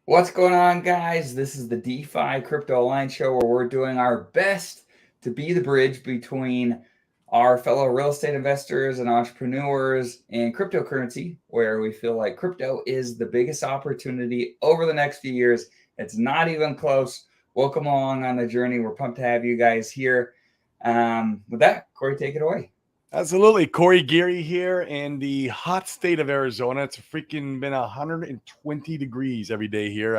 What's going on, guys? This is the DeFi Crypto Alliance show where we're doing our best to be the bridge between our fellow real estate investors and entrepreneurs and cryptocurrency, where we feel like crypto is the biggest opportunity over the next few years. It's not even close. Welcome along on the journey. We're pumped to have you guys here. With that, Corey, take it away. Absolutely. Corey Geary here in the hot state of Arizona. It's freaking been 120 degrees every day here.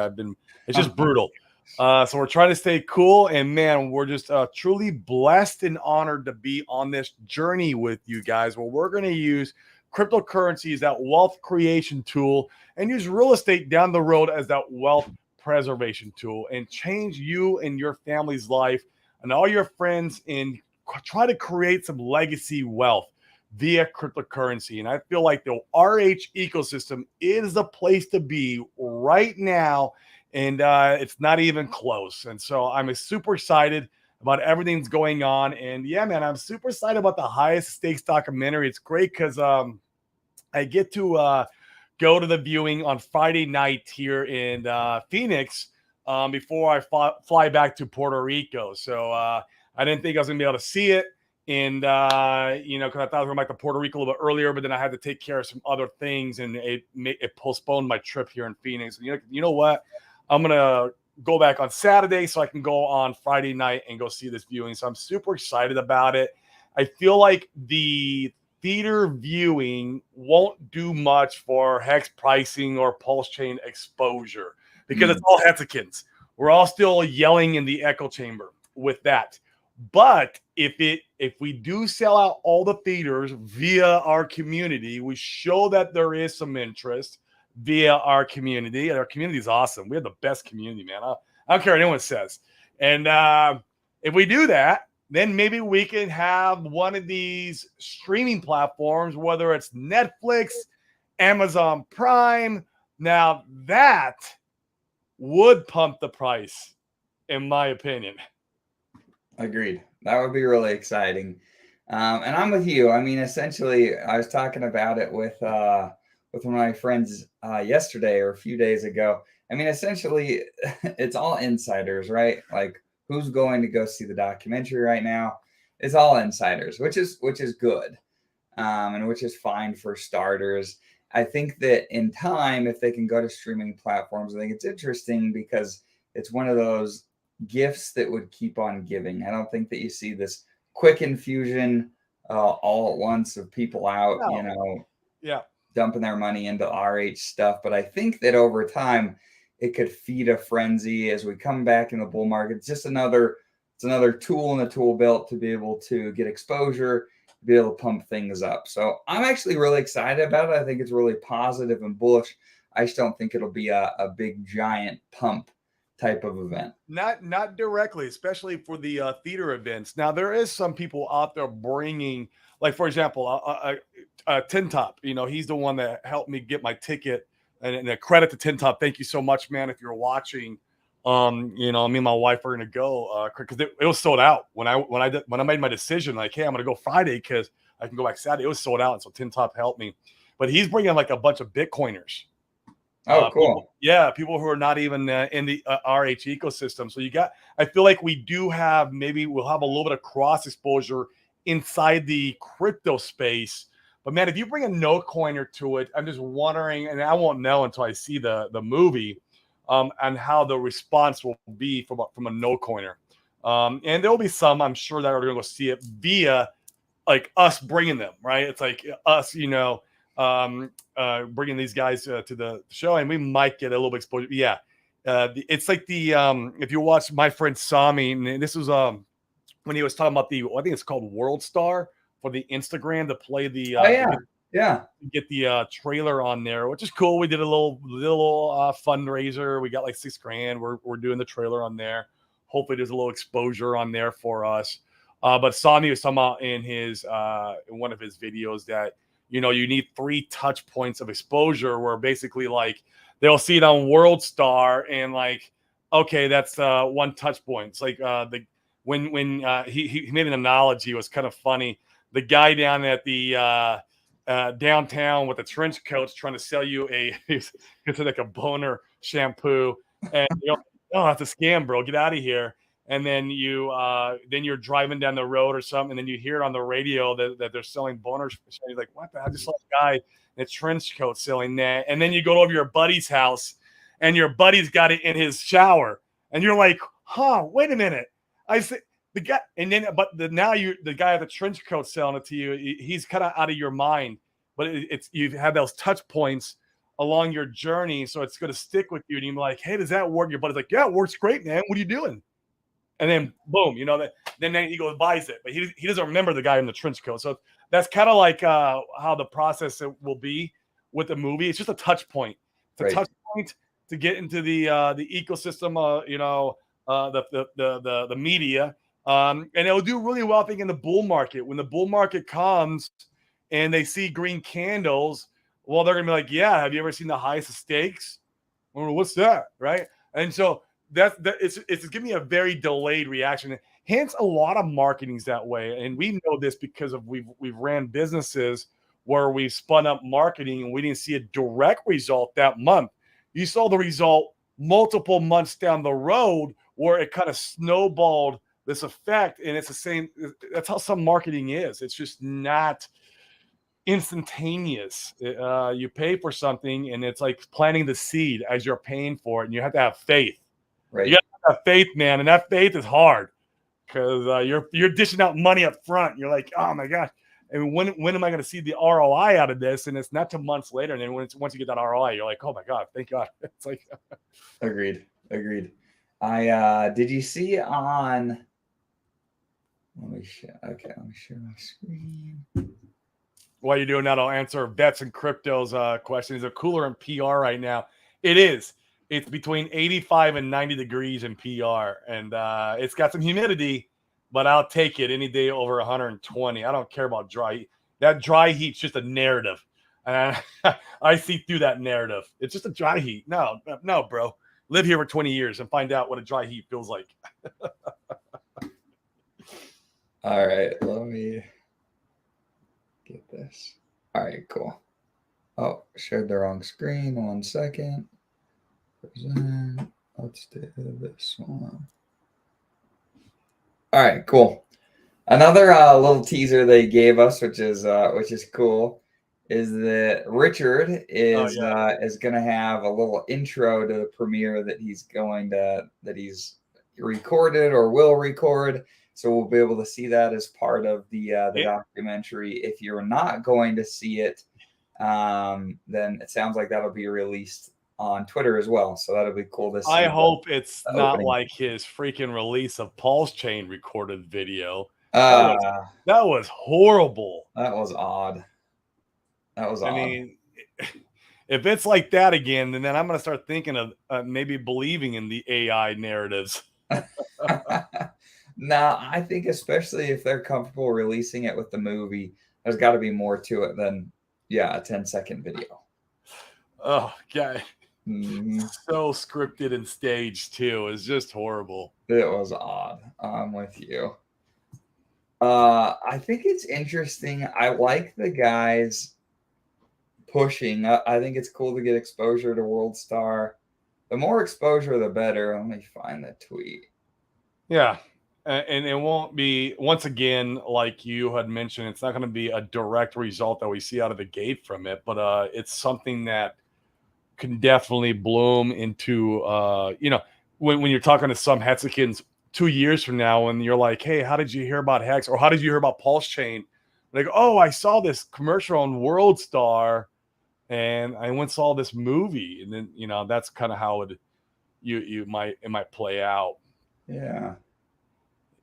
It's just brutal. So we're trying to stay cool. And man, we're just truly blessed and honored to be on this journey with you guys where we're going to use cryptocurrency as that wealth creation tool and use real estate down the road as that wealth preservation tool and change you and your family's life and all your friends in try to create some legacy wealth via cryptocurrency. And I feel like the RH ecosystem is the place to be right now. And it's not even close. And so I'm super excited about everything's going on. And yeah, man, I'm super excited about the Highest Stakes documentary. It's great because I get to go to the viewing on Friday night here in Phoenix before I fly back to Puerto Rico. So I didn't think I was going to be able to see it. And, because I thought I was going back to Puerto Rico a little bit earlier, but then I had to take care of some other things and it postponed my trip here in Phoenix. And you know what? I'm going to go back on Saturday so I can go on Friday night and go see this viewing. So I'm super excited about it. I feel like the theater viewing won't do much for hex pricing or pulse chain exposure because it's all hexagons. We're all still yelling in the echo chamber with that. But if we do sell out all the theaters via our community, we show that there is some interest via our community. And our community is awesome. We have the best community, man. I don't care what anyone says. And if we do that, then maybe we can have one of these streaming platforms, whether it's Netflix, Amazon Prime. Now that would pump the price, in my opinion. Agreed. That would be really exciting. And I'm with you. I mean, essentially, I was talking about it with one of my friends yesterday or a few days ago. I mean, essentially, it's all insiders, right? Like, who's going to go see the documentary right now? It's all insiders, which is good, and which is fine for starters. I think that in time, if they can go to streaming platforms, I think it's interesting because it's one of those gifts that would keep on giving. I don't think that you see this quick infusion all at once of people out, dumping their money into RH stuff. But I think that over time, it could feed a frenzy as we come back in the bull market. It's another tool in the tool belt to be able to get exposure, to be able to pump things up. So I'm actually really excited about it. I think it's really positive and bullish. I just don't think it'll be a big giant pump type of event. Not directly, especially for the theater events. Now there is some people out there bringing, like for example, Tin Top. He's the one that helped me get my ticket, and a credit to Tin Top. Thank you so much, man. If you're watching, me and my wife are gonna go because it was sold out when I made my decision. Like, hey, I'm gonna go Friday because I can go back Saturday. It was sold out, and so Tin Top helped me. But he's bringing like a bunch of Bitcoiners. Oh, cool. People who are not even in the RH ecosystem. So I feel like we'll have a little bit of cross exposure inside the crypto space. But man, if you bring a no coiner to it, I'm just wondering, and I won't know until I see the movie, and how the response will be from a no coiner. And there'll be some, I'm sure, that are going to go see it via like us bringing them, right? It's like us, bringing these guys to the show, and we might get a little bit exposure. Yeah, it's like if you watch my friend Sami, and this was when he was talking about I think it's called World Star for the Instagram to play the get the trailer on there, which is cool. We did a little fundraiser. We got like $6,000. We're doing the trailer on there. Hopefully, there's a little exposure on there for us. But Sami was talking about in one of his videos that you need 3 touch points of exposure where basically like they'll see it on World Star and like, okay, that's 1 touch point. It's like when he made an analogy, it was kind of funny. The guy down at the downtown with the trench coats trying to sell you it's like a boner shampoo, and you're like, oh, that's a scam, bro. Get out of here. And then you're driving down the road or something, and then you hear it on the radio that they're selling boners. You're like, what? I just saw a guy in a trench coat selling that. And then you go over to your buddy's house, and your buddy's got it in his shower, and you're like, huh? Wait a minute. I said the guy, and then the guy at the trench coat selling it to you, he's kind of out of your mind. But it's you've had those touch points along your journey, so it's going to stick with you. And you're like, hey, does that work? Your buddy's like, yeah, it works great, man. What are you doing? And then boom, then he goes buys it, but he doesn't remember the guy in the trench coat. So that's kind of like how the process will be with the movie. It's just a touch point. It's a touch point to get into the ecosystem. The media, and it'll do really well, I think, in the bull market. When the bull market comes and they see green candles, well, they're gonna be like, yeah, have you ever seen the highest of stakes? Well, what's that, right? And so it's giving me a very delayed reaction. Hence, a lot of marketing's that way, and we know this because we've ran businesses where we've spun up marketing and we didn't see a direct result that month. You saw the result multiple months down the road, where it kind of snowballed this effect, and it's the same. That's how some marketing is. It's just not instantaneous. You pay for something, and it's like planting the seed as you're paying for it, and you have to have faith. Right. You got to have faith, man, and that faith is hard because you're dishing out money up front. You're like, oh my gosh, and when am I going to see the ROI out of this? And it's not till months later, and then once you get that ROI, you're like, oh my god, thank God. It's like, agreed. I did you see on? Let me share my screen. While you're doing that, I'll answer Vets and Crypto's question. Is it cooler in PR right now? It is. It's between 85 and 90 degrees in PR, and it's got some humidity, but I'll take it any day over 120. I don't care about dry heat. That dry heat's just a narrative. I see through that narrative. It's just a dry heat. No, bro. Live here for 20 years and find out what a dry heat feels like. All right, let me get this. All right, cool. Oh, shared the wrong screen. 1 second. Present. Let's do this one. All right, cool. Another little teaser they gave us, which is cool, is that Richard is going to have a little intro to the premiere that he's recorded or will record. So we'll be able to see that as part of the documentary. If you're not going to see it, then it sounds like that'll be released on Twitter as well. So that'll be cool to see. I hope it's not like his freaking release of Pulse Chain recorded video. That was horrible. That was odd. I mean, if it's like that again, then I'm going to start thinking of maybe believing in the AI narratives. No, I think especially if they're comfortable releasing it with the movie, there's got to be more to it than a 10-second video. Oh, God. So scripted and staged too. It's just horrible. It was odd. I'm with you. I think it's interesting. I like the guys pushing. I think it's cool to get exposure to World Star. The more exposure, the better. Let me find the tweet. Yeah. And it won't be, once again, like you had mentioned, it's not going to be a direct result that we see out of the gate from it, but it's something that can definitely bloom into, when you're talking to some Hexicans 2 years from now, and you're like, hey, how did you hear about Hex? Or how did you hear about Pulse Chain? Like, oh, I saw this commercial on World Star, and I went and saw this movie. And then, that's kind of how it might play out. Yeah.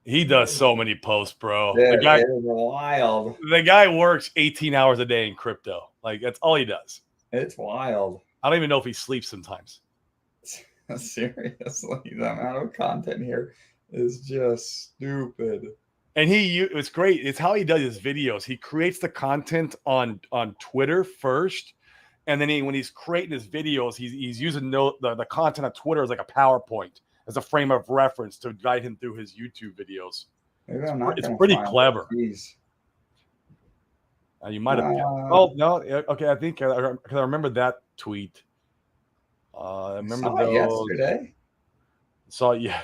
He does so many posts, bro. Yeah, the guy it is wild. The guy works 18 hours a day in crypto. Like, that's all he does. It's wild. I don't even know if he sleeps sometimes. Seriously, the amount of content here is just stupid. And it's great. It's how he does his videos. He creates the content on Twitter first, and then when he's creating his videos, he's using the content on Twitter as like a PowerPoint, as a frame of reference to guide him through his YouTube videos. It's pretty clever. You might have. Oh no. Okay, I think because I remember that tweet. I I remember saw it those. yesterday. So yeah.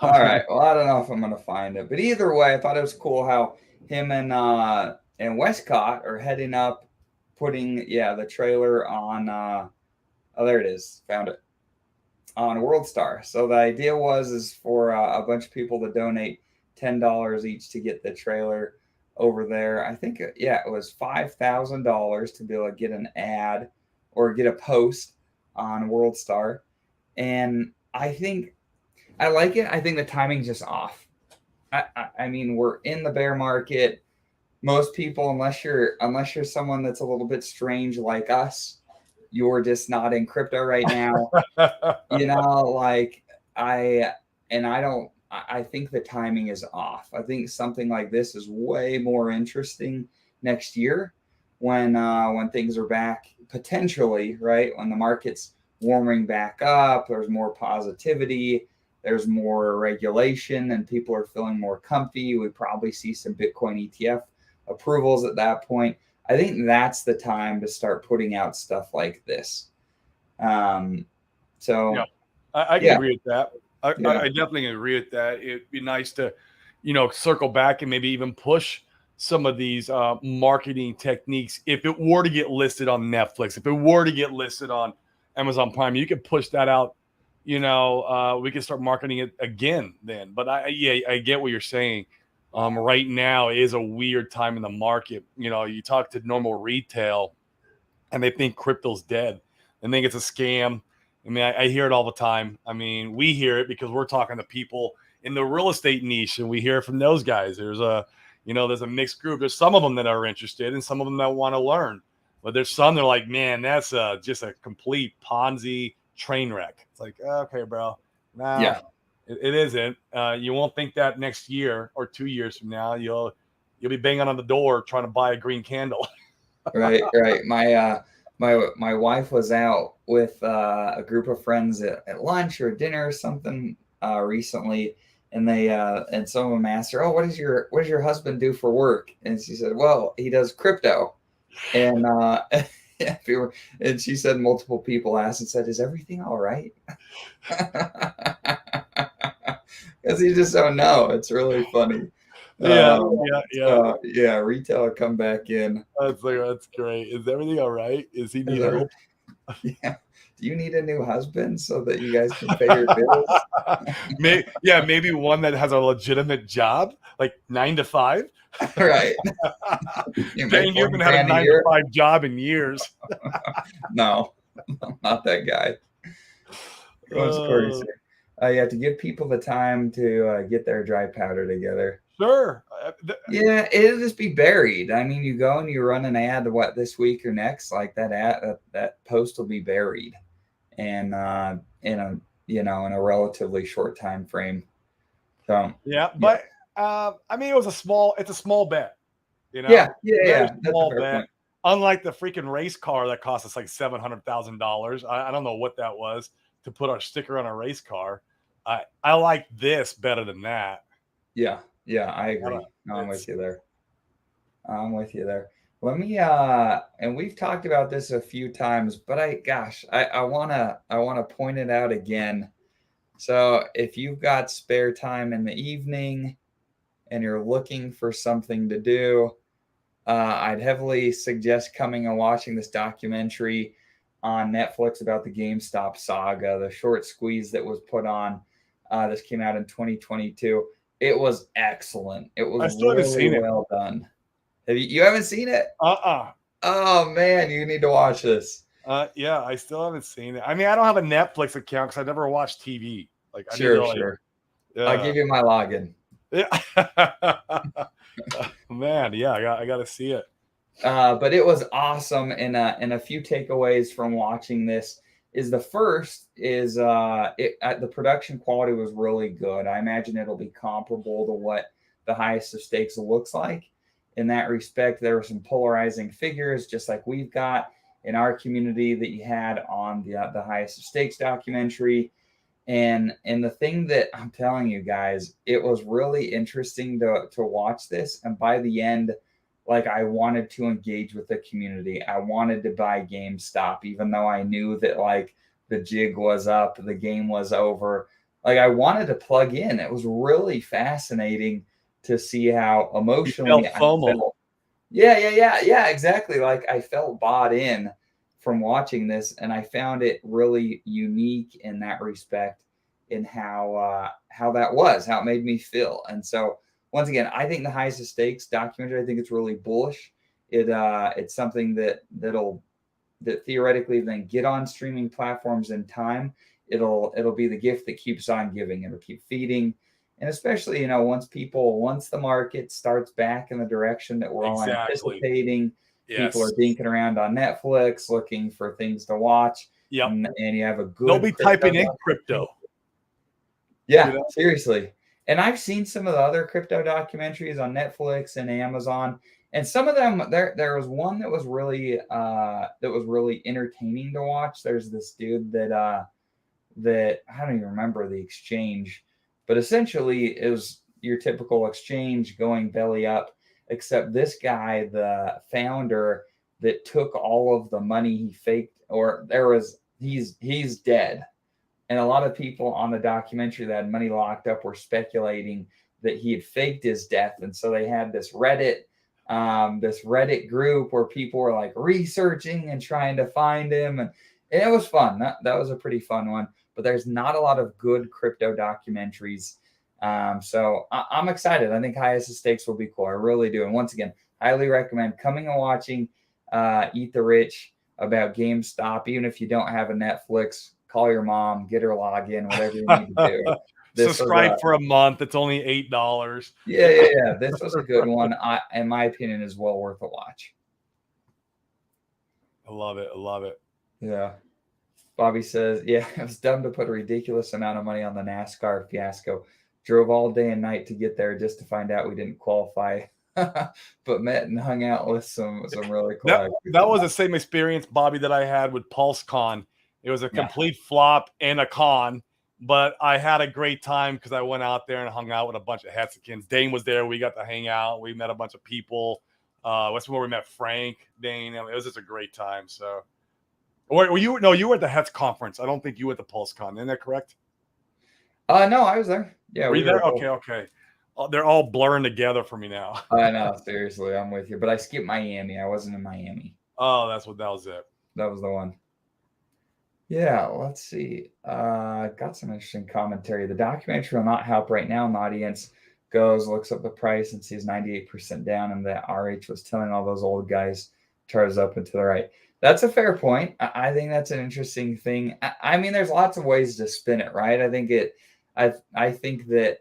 All right. Well, I don't know if I'm gonna find it, but either way, I thought it was cool how him and Westcott are heading up, putting the trailer on. Oh, there it is. Found it on World Star. So the idea is for a bunch of people to donate $10 each to get the trailer over there. I think it was $5,000 to be able to get an ad or get a post on World Star, and I think I like it. I think the timing's just off. I mean, we're in the bear market. Most people, unless you're someone that's a little bit strange like us, you're just not in crypto right now. Like I I don't. I think the timing is off. I think something like this is way more interesting next year when things are back potentially right when the market's warming back up. There's more positivity. There's more regulation, and people are feeling more comfy. We probably see some Bitcoin ETF approvals at that point. I think that's the time to start putting out stuff like this. Um, Yeah, so I can yeah, agree with that. yeah, I definitely agree with that. It'd be nice to, circle back and maybe even push some of these marketing techniques. If it were to get listed on Netflix, if it were to get listed on Amazon Prime, you could push that out. We can start marketing it again then. But I get what you're saying. Right now is a weird time in the market. You talk to normal retail and they think crypto's dead and think it's a scam. I mean, I hear it all the time. I mean, we hear it because we're talking to people in the real estate niche, and we hear it from those guys. There's a mixed group. There's some of them that are interested, and some of them that want to learn. But there's some that are like, man, that's just a complete Ponzi train wreck. It's like, okay, bro, nah, yeah. it isn't. You won't think that next year or 2 years from now. You'll be banging on the door trying to buy a green candle. Right, right. My wife was out with a group of friends at lunch or dinner or something recently, and and some of them asked her, "Oh, what does your husband do for work?" And she said, "Well, he does crypto." And yeah, and she said multiple people asked and said, "Is everything all right?" Because you just don't know. It's really funny. Yeah, yeah. Yeah, retailer come back in. That's great. Is everything all right? Is he Is need there, help? yeah. Do you need a new husband so that you guys can pay your bills? Maybe one that has a legitimate job, like 9 to 5. Right. You make Dang, you haven't 40 had a grand a nine to year? five job in years. No, not that guy. What's crazy? Uh, You have to give people the time to get their dry powder together. sure. Yeah, it'll just be buried. I mean, you go and you run an ad, what, this week or next, like that ad, that post will be buried, and in a relatively short time frame. So Yeah, yeah, but I mean, it's a small bet. yeah, yeah, Very yeah. That's a small fair bet. point. Unlike the freaking race car that cost us like $700,000. I don't know what that was to put our sticker on a race car. I like this better than that. Yeah, yeah, I I don't, agree. No, I'm with it's you there. I'm with you there. Let me and we've talked about this a few times, but I wanna point it out again. So if you've got spare time in the evening and you're looking for something to do, I'd heavily suggest coming and watching this documentary on Netflix about the GameStop saga, the short squeeze that was put on. This came out in 2022. It was excellent. It was I still haven't really seen it. well done. You haven't seen it? Uh-uh. Oh man, you need to watch this. Yeah, I still haven't seen it. I mean, I don't have a Netflix account because I never watched TV. Like I need Sure, to sure. I'll yeah. give you my login. Yeah. Man, yeah, I got to see it. But it was awesome, and a few takeaways from watching this is the first is the production quality was really good. I imagine it'll be comparable to what the highest of stakes looks like. In that respect, there were some polarizing figures, just like we've got in our community that you had on the highest of stakes documentary. And the thing that I'm telling you guys, it was really interesting to watch this. And by the end, like I wanted to engage with the community. I wanted to buy GameStop, even though I knew that like the jig was up, the game was over. Like I wanted to plug in. It was really fascinating to see how You felt emotionally I FOMO. felt. Yeah, exactly. Like I felt bought in from watching this, and I found it really unique in that respect, in how that was, how it made me feel. And so once again, I think the highest of stakes documentary, I think it's really bullish. It's something that theoretically then get on streaming platforms in time. It'll be the gift that keeps on giving. It'll keep feeding. And especially, once the market starts back in the direction that we're all Exactly. anticipating, people are Yes. dinking around on Netflix looking for things to watch, Yep. and you have a They'll good be crypto typing in documentary. crypto. Yeah, You know? seriously. And I've seen some of the other crypto documentaries on Netflix and Amazon, and some of them there was one that was really entertaining to watch. There's this dude that I don't even remember the exchange, but essentially it was your typical exchange going belly up, except this guy, the founder that took all of the money he faked, or there was he's dead. And a lot of people on the documentary that had money locked up were speculating that he had faked his death. And so they had this Reddit group where people were like researching and trying to find him. And it was fun. That was a pretty fun one. But there's not a lot of good crypto documentaries. So I'm excited. I think Highest of Stakes will be cool. I really do. And once again, highly recommend coming and watching Eat the Rich about GameStop. Even if you don't have a Netflix, call your mom, get her login, whatever you need to do. Subscribe for a month. It's only $8. Yeah. This was a good one. In my opinion, is well worth a watch. I love it. Yeah. Bobby says, yeah, it was dumb to put a ridiculous amount of money on the NASCAR fiasco. Drove all day and night to get there just to find out we didn't qualify. But met and hung out with some really cool that was the same experience, Bobby, that I had with PulseCon. It was a complete flop and a con, but I had a great time because I went out there and hung out with a bunch of Hexicans. Dane was there. We got to hang out. We met a bunch of people. That's where we met Frank, Dane. It was just a great time. So, were you? No, you were at the Hex conference. I don't think you were at the PulseCon. Isn't that correct? No, I was there. Yeah, were you there? Okay. They're all blurring together for me now. I know, seriously, I'm with you. But I skipped Miami. I wasn't in Miami. Oh, that was it. That was the one. Yeah, let's see. Got some interesting commentary. The documentary will not help right now. An audience looks up the price and sees 98% down, and that RH was telling all those old guys charges up and to the right. That's a fair point. I think that's an interesting thing. I mean, there's lots of ways to spin it, right? I think that.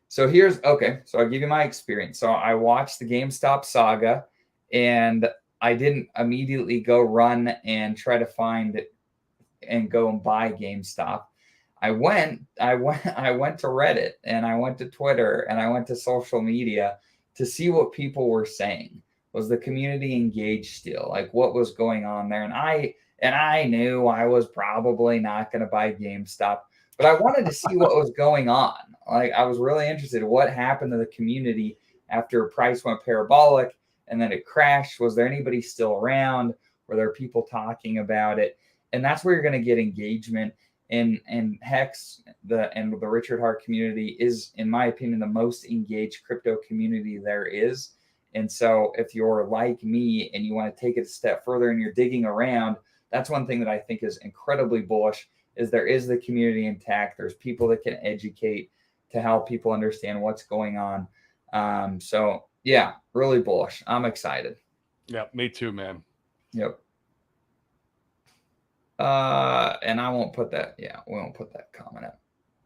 So so I'll give you my experience. So I watched the GameStop saga, and I didn't immediately go run and try to find it and go and buy GameStop. I went to Reddit, and I went to Twitter, and I went to social media to see what people were saying. Was the community engaged still? Like what was going on there? And I knew I was probably not going to buy GameStop, but I wanted to see what was going on. Like I was really interested in what happened to the community after price went parabolic and then it crashed. Was there anybody still around? Were there people talking about it? And that's where you're going to get engagement. And Hex, the Richard Heart community is, in my opinion, the most engaged crypto community there is. And so if you're like me and you want to take it a step further and you're digging around, that's one thing that I think is incredibly bullish, is there is the community intact. There's people that can educate to help people understand what's going on. So yeah, really bullish. I'm excited. Yeah, me too, man. Yep. And I won't put that. Yeah, we won't put that comment up.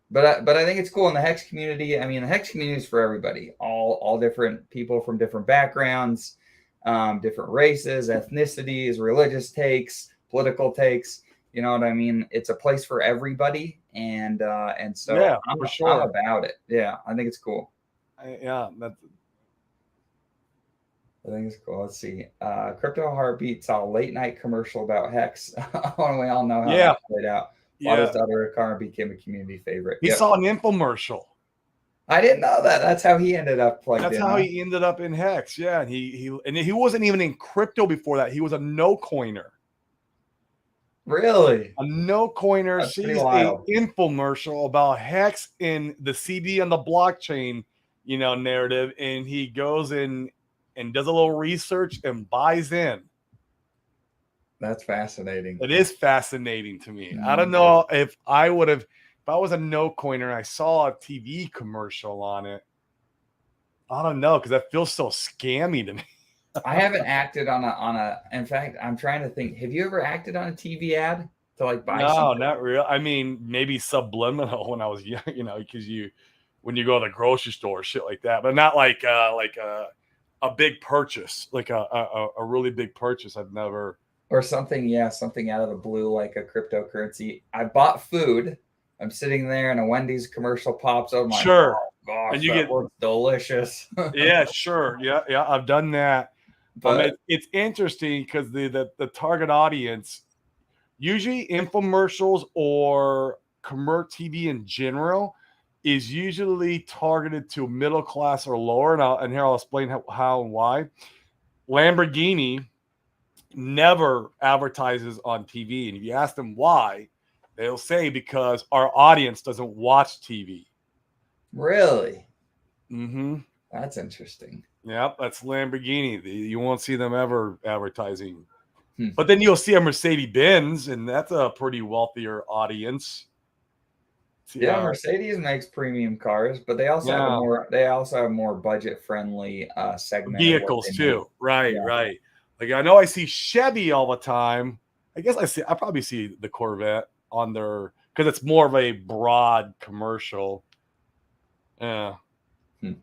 But I think it's cool in the Hex community. I mean, the Hex community is for everybody, all different people from different backgrounds, different races, ethnicities, religious takes, political takes. You know what I mean? It's a place for everybody, and so yeah, I'm for sure. I'm about it. Yeah, I think it's cool. Yeah, I think it's cool. Let's see. Crypto Heartbeat saw a late night commercial about Hex. We all know how that played out. His daughter Akara became a community favorite. He saw an infomercial. I didn't know that. That's how he ended up plugged That's in. how Huh? he ended up in Hex. Yeah, and he wasn't even in crypto before that. He was a no coiner. Really? A no coiner That's pretty sees a wild. infomercial about Hex in the CD on the blockchain, narrative, and he goes in and does a little research and buys in. That's fascinating. It is fascinating to me. I don't Mm. know if I was a no coiner and I saw a TV commercial on it. I don't know, because that feels so scammy to me. I haven't acted on a. In fact, I'm trying to think. Have you ever acted on a TV ad to like buy No, something? not real. I mean, maybe subliminal when I was young, because when you go to the grocery store, shit like that, but not like a big purchase, like a really big purchase. I've never. Or something, yeah, something out of the blue like a cryptocurrency. I bought food. I'm sitting there and a Wendy's commercial pops up. I'm like, Sure. oh And gosh, you that get, looks delicious. yeah, sure. Yeah, yeah, I've done that. But It's interesting because the target audience, usually infomercials or commercial TV in general, is usually targeted to middle class or lower. And here I'll explain how and why. Lamborghini never advertises on TV. And if you ask them why, they'll say because our audience doesn't watch TV. really, Mm-hmm. that's interesting. Yep, that's Lamborghini. You won't see them ever advertising. Hmm. But then you'll see a Mercedes Benz, and that's a pretty wealthier audience. Yeah, Mercedes makes premium cars, but they also have a Yeah, more budget friendly segment of what vehicles they make. too. Right, Yeah. right. Like I know I see Chevy all the time. I probably see the Corvette on their, because it's more of a broad commercial. Yeah. Hmm.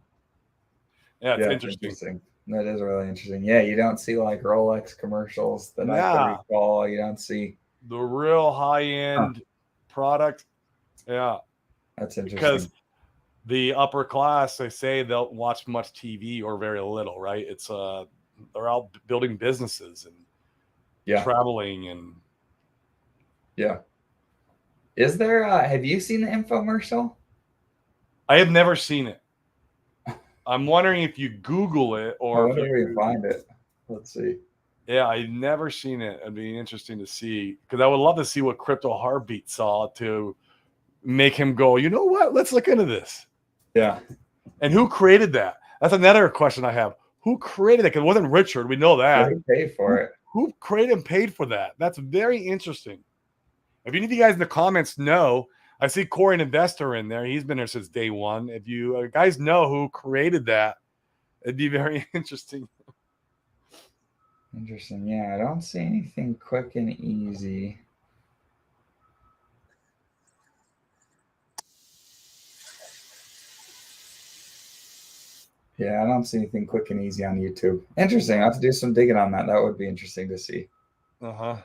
Yeah, it's Yeah, it's interesting. interesting. That is really interesting. Yeah, you don't see like Rolex commercials that I can Yeah, recall. You don't see. the real high Huh, end product. Yeah, that's because interesting. the upper class, they say they'll watch much TV or very little, right? It's they're out building businesses and Yeah, traveling, and yeah. Is there? Have you seen the infomercial? I have never seen it. I'm wondering if you Google it I or if wonder you, if we can find it. Let's see. yeah, I've never seen it. It'd be interesting to see, because I would love to see what Crypto Heartbeat saw to make him go, you know what? Let's look into this. Yeah, And who created that? That's another question I have. Who created it? Because it wasn't Richard. We know yeah, that. who paid for it? Who created and paid for that? That's very interesting. If any of you guys in the comments know, I see Corey, an investor, in there. He's been there since day one. If you guys know who created that, it'd be very interesting. Interesting. Yeah, I don't see anything quick and easy. Yeah, I don't see anything quick and easy on YouTube. Interesting. I have to do some digging on that. That would be interesting to see. Uh-huh.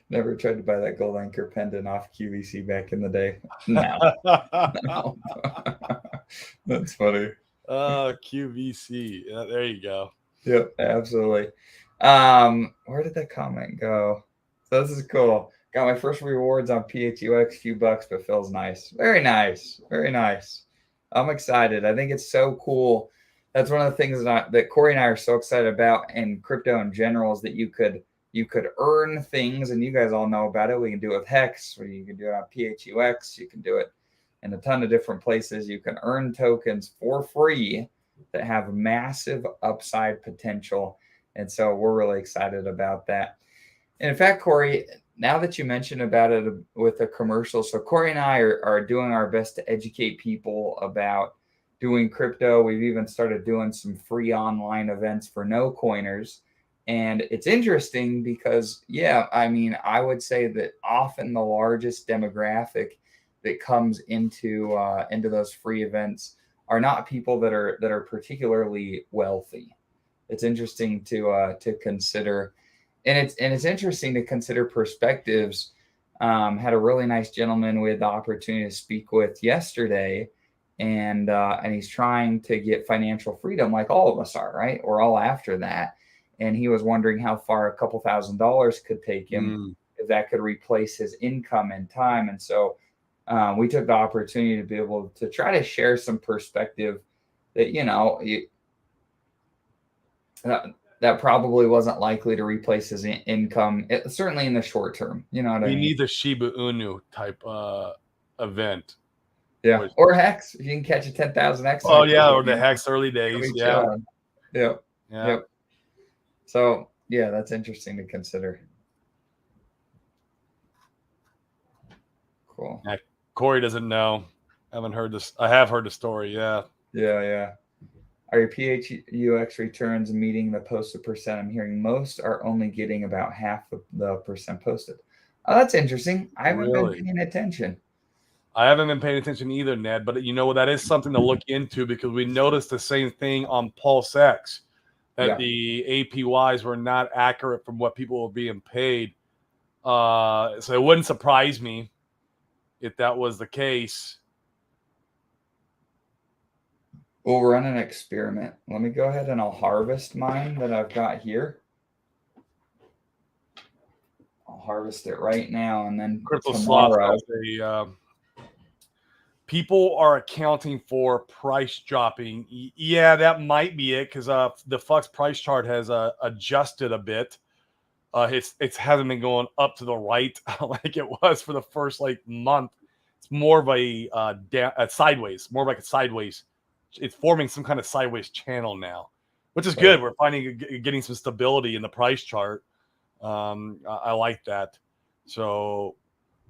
Never tried to buy that gold anchor pendant off QVC back in the day. No, no. That's funny. QVC. Yeah, there you go. Yep, absolutely. Where did that comment go? So this is cool. Got my first rewards on PHUX, few bucks, but feels nice. Very nice. Very nice. I'm excited. I think it's so cool. That's one of the things that Corey and I are so excited about in crypto in general is that you could earn things, and you guys all know about it. We can do it with Hex, or you can do it on PHUX. You can do it in a ton of different places. You can earn tokens for free that have massive upside potential. And so we're really excited about that. And in fact, Corey, now that you mentioned about it with the commercial, so Corey and I are doing our best to educate people about doing crypto. We've even started doing some free online events for no coiners. And it's interesting because, yeah, I mean, I would say that often the largest demographic that comes into those free events are not people that are particularly wealthy. It's interesting to consider, and it's interesting to consider perspectives. Had a really nice gentleman we had the opportunity to speak with yesterday, and he's trying to get financial freedom like all of us are, right? We're all after that, and he was wondering how far a couple $1,000s could take him, if that could replace his income in time. And so we took the opportunity to be able to try to share some perspective that, that probably wasn't likely to replace his income, certainly in the short term. You know what I We mean? need the Shiba Inu type event. Yeah. Or Hex. If you can catch a 10,000 X. Oh, yeah. Or the Hex early days. Yeah. Yep. Yeah. Yep. So, yeah, that's interesting to consider. Cool. Yeah, Corey doesn't know. I haven't heard this. I have heard the story. Yeah. Yeah. Yeah. Are your PHUX returns meeting the posted percent? I'm hearing most are only getting about half of the percent posted. Oh, that's interesting. I haven't been paying attention. I haven't been paying attention either, Ned, but that is something to look into because we noticed the same thing on PulseX, that the APYs were not accurate from what people were being paid. So it wouldn't surprise me if that was the case. We'll run an experiment. Let me go ahead and I'll harvest mine that I've got here. I'll harvest it right now, and then tomorrow. People are accounting for price dropping. Yeah, that might be it because the Flux price chart has adjusted a bit. It hasn't been going up to the right like it was for the first month. It's more of a sideways, more like a sideways. It's forming some kind of sideways channel now, which is good. We're getting some stability in the price chart. I like that. So,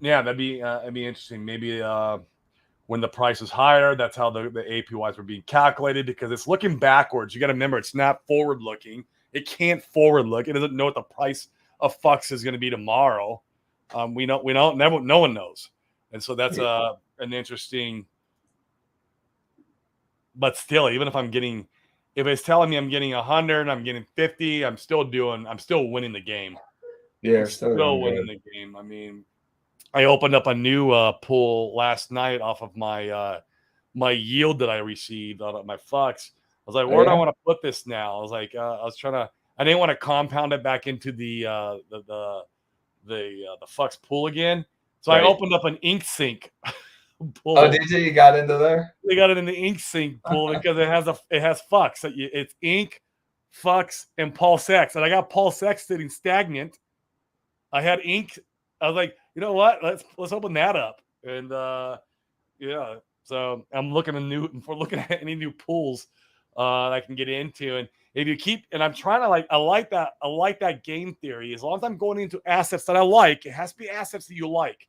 yeah, that'd be interesting. Maybe when the price is higher, that's how the APYs were being calculated, because it's looking backwards. You got to remember, it's not forward looking. It can't forward look. It doesn't know what the price of Flux is going to be tomorrow. No one knows. And so that's an interesting. But still, even if it's telling me I'm getting 100, I'm getting 50, I'm still winning the game. Yeah, I'm still winning the game. I mean, I opened up a new pool last night off of my my yield that I received out of my Flux. I was like, where do I want to put this now? I was like, I didn't want to compound it back into the Flux pool again. So I opened up an ink sink pool. Oh, did you? You got into there? They got it in the ink sink pool because it has Flux. It's ink, Flux, and PulseX. And I got PulseX sitting stagnant. I had ink. I was like, you know what? Let's open that up. And yeah. So I'm looking at any new pools that I can get into. And if you keep, and I'm trying to I like that game theory. As long as I'm going into assets that I like, it has to be assets that you like.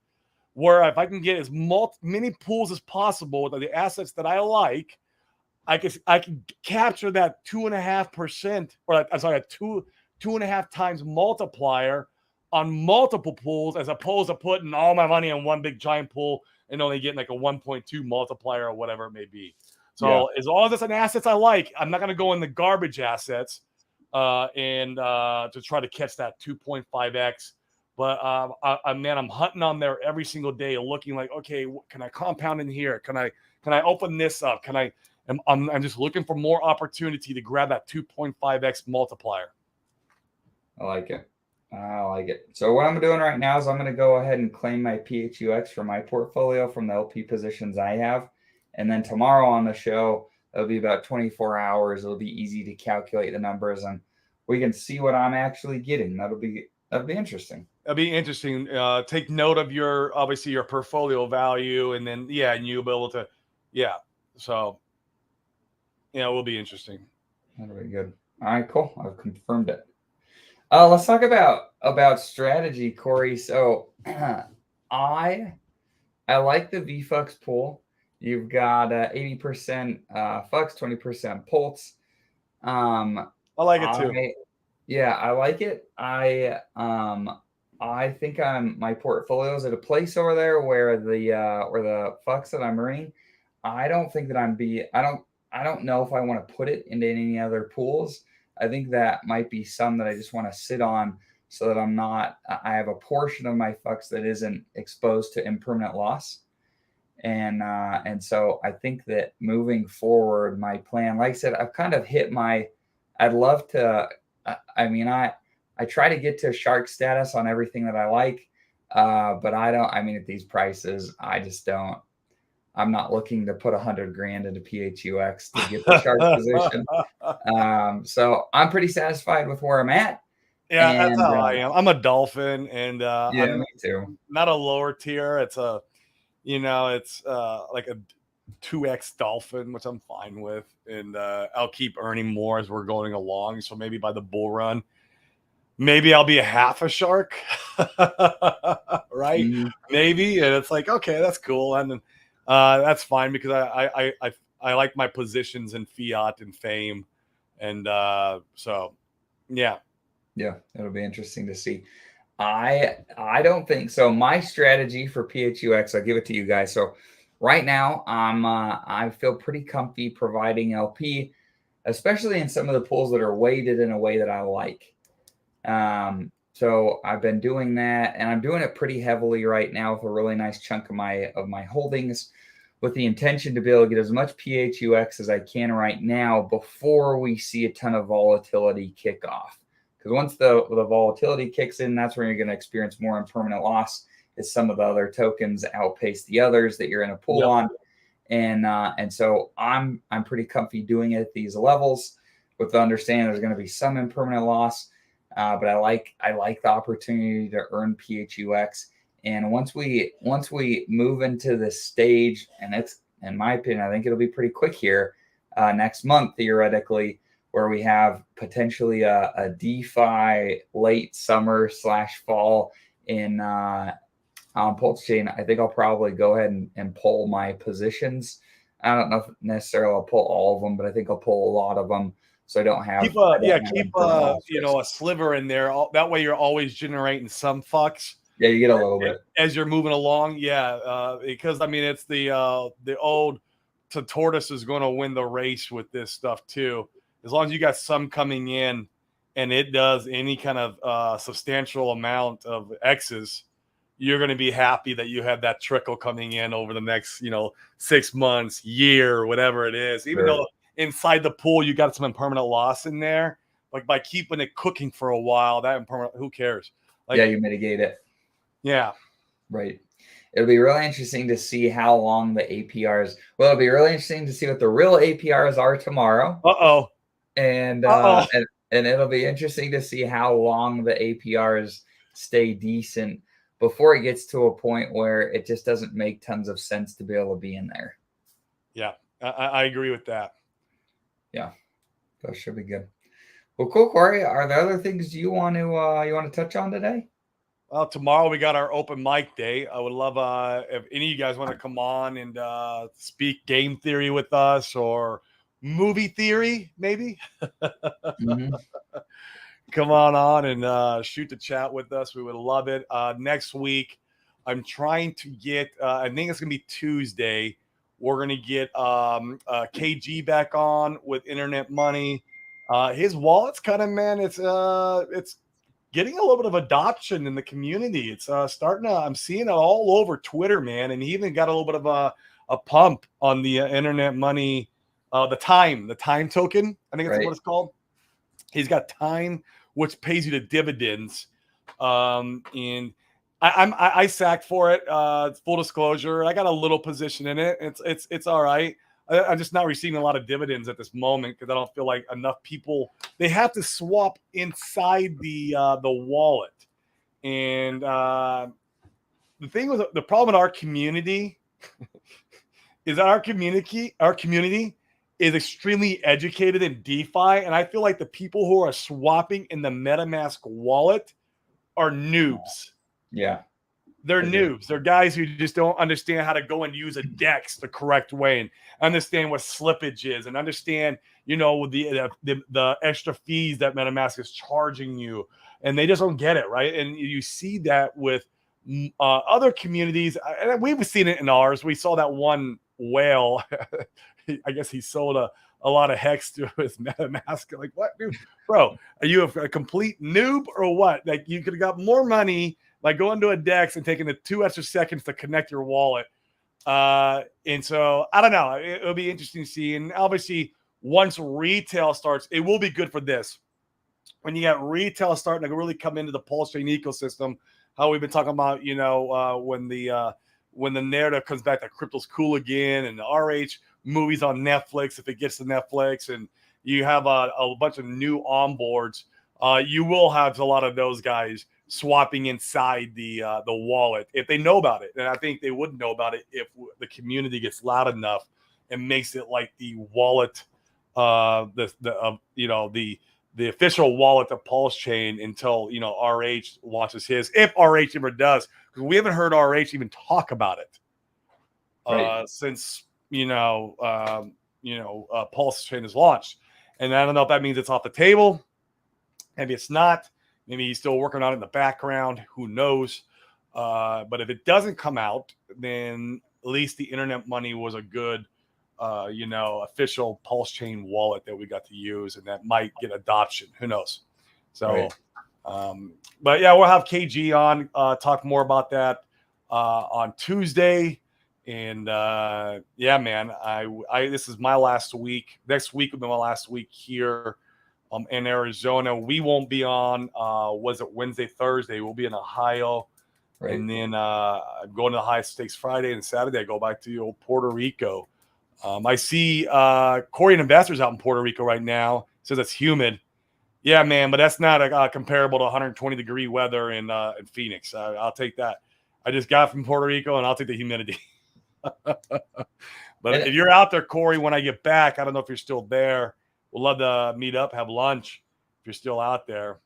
Where if I can get as many pools as possible with the assets that I like, I can capture that 2.5%, or I'm sorry, a 2.5 times multiplier on multiple pools, as opposed to putting all my money in one big giant pool and only getting like a 1.2 multiplier or whatever it may be. So as long as it's an assets I like, I'm not going to go in the garbage assets and to try to catch that 2.5x. But I'm hunting on there every single day, looking like, okay, can I compound in here? Can I open this up? I'm just looking for more opportunity to grab that 2.5x multiplier. I like it. So what I'm doing right now is I'm going to go ahead and claim my PHUX for my portfolio from the LP positions I have. And then tomorrow on the show, it'll be about 24 hours. It'll be easy to calculate the numbers, and we can see what I'm actually getting. That'll be interesting. That'd be interesting. Take note of your portfolio value, and then and you'll be able to, So, it will be interesting. That'll be good. All right, cool. I've confirmed it. Let's talk about strategy, Corey. So, I like the VFux pool. You've got 80% Flux, 20% Pulse. I like it too. I like it. I think my portfolio is at a place over there where the Flux that I'm earning, I don't think that I don't know if I want to put it into any other pools. I think that might be some that I just want to sit on so that I have a portion of my Flux that isn't exposed to impermanent loss. And so I think that moving forward, my plan, like I said, I've kind of hit I'd love to, I try to get to shark status on everything that I like. But I don't. I mean, at these prices, I just don't. I'm not looking to put 100 grand into PHUX to get the shark position. So I'm pretty satisfied with where I'm at. Yeah, that's And how I am. I'm a dolphin, and yeah, I'm me too. not a lower tier. It's a, it's like a 2x dolphin, which I'm fine with, and I'll keep earning more as we're going along. So maybe by the bull run, maybe I'll be a half a shark, right? Mhm. Maybe, and it's like, okay, that's cool, and then that's fine because I like my positions in fiat and fame, and so yeah. Yeah, it'll be interesting to see. I don't think so. My strategy for PHUX, I'll give it to you guys. So right now, I feel pretty comfy providing LP, especially in some of the pools that are weighted in a way that I like. So I've been doing that, and I'm doing it pretty heavily right now with a really nice chunk of my holdings, with the intention to be able to get as much PHUX as I can right now before we see a ton of volatility kick off. Because once the volatility kicks in, that's when you're going to experience more impermanent loss as some of the other tokens outpace the others that you're in a pool Yep. on. And so I'm pretty comfy doing it at these levels with the understanding there's going to be some impermanent loss. But I like the opportunity to earn PHUX. And once we move into this stage, and it's, in my opinion, I think it'll be pretty quick here, next month theoretically, where we have potentially a DeFi late summer / fall in on Pulse Chain. I think I'll probably go ahead and pull my positions. I don't know if necessarily I'll pull all of them, but I think I'll pull a lot of them, so I don't have Keep loss risk. a sliver in there. That way you're always generating some fucks Yeah, you get a little bit. as you're moving along. Yeah, because I mean it's the old tortoise is going to win the race with this stuff too. As long as you got some coming in, and it does any kind of substantial amount of X's, you're going to be happy that you have that trickle coming in over the next 6 months, year, whatever it is. Even Sure. though inside the pool you got some impermanent loss in there, like by keeping it cooking for a while, that impermanent, who cares? Like, Yeah, you mitigate it. yeah. Right. It'll be really interesting to see how long the APRs. Well, it'll be really interesting to see what the real APRs are tomorrow, Uh-oh. and it'll be interesting to see how long the APRs stay decent before it gets to a point where it just doesn't make tons of sense to be able to be in there. Yeah, I agree with that. Yeah, that should be good. Well, cool, Corey. Are there other things you want to touch on today? Well, tomorrow we got our open mic day. I would love if any of you guys want to come on and speak game theory with us or movie theory, maybe. Mm-hmm. Come on and shoot the chat with us. We would love it. Next week, I'm trying to get. I think it's gonna be Tuesday. We're gonna get KG back on with Internet Money. His wallet's kind of, man. It's getting a little bit of adoption in the community. It's starting to. I'm seeing it all over Twitter, man. And he even got a little bit of a pump on the Internet Money. The time token. I think that's what it's called. He's got time, which pays you the dividends. And I sacked for it. Full disclosure, I got a little position in it. It's all right. I'm just not receiving a lot of dividends at this moment because I don't feel like enough people. They have to swap inside the wallet, and the thing with the problem in our community is that our community is extremely educated in DeFi, and I feel like the people who are swapping in the MetaMask wallet are noobs. Yeah. They're noobs. They're guys who just don't understand how to go and use a DEX the correct way and understand what slippage is and understand, the extra fees that MetaMask is charging you. And they just don't get it, right? And you see that with other communities. And we've seen it in ours. We saw that one whale. I guess he sold a lot of hex to his MetaMask. Like, what, dude? Bro, are you a complete noob or what? Like, you could have got more money by going to a DEX and taking the 2 extra seconds to connect your wallet. And so, I don't know. It'll be interesting to see. And obviously, once retail starts, it will be good for this. When you got retail starting to really come into the Pulse Chain ecosystem, how we've been talking about, when the narrative comes back that crypto's cool again, and the RH movies on Netflix, if it gets to Netflix, and you have a bunch of new onboards, you will have a lot of those guys swapping inside the wallet if they know about it. And I think they would know about it if the community gets loud enough and makes it like the wallet, the official wallet of Pulse Chain until RH launches his, if RH ever does, because we haven't heard RH even talk about it since Pulse Chain is launched. And I don't know if that means it's off the table. Maybe it's not. Maybe he's still working on it in the background. Who knows? But if it doesn't come out, then at least the internet money was a good, official Pulse Chain wallet that we got to use, and that might get adoption. Who knows? So, Right. But yeah, we'll have KG on, talk more about that on Tuesday. And yeah, man, this is my last week. Next week will be my last week here in Arizona. We won't be on, was it Wednesday, Thursday? We'll be in Ohio. Right. And then I'm going to the High Stakes Friday, and Saturday I go back to old Puerto Rico. I see Corey and Investors out in Puerto Rico right now. Says it's humid. Yeah, man, but that's not comparable to 120-degree weather in Phoenix. I'll take that. I just got from Puerto Rico, and I'll take the humidity. But if you're out there, Corey, when I get back, I don't know if you're still there. We'll love to meet up, have lunch if you're still out there.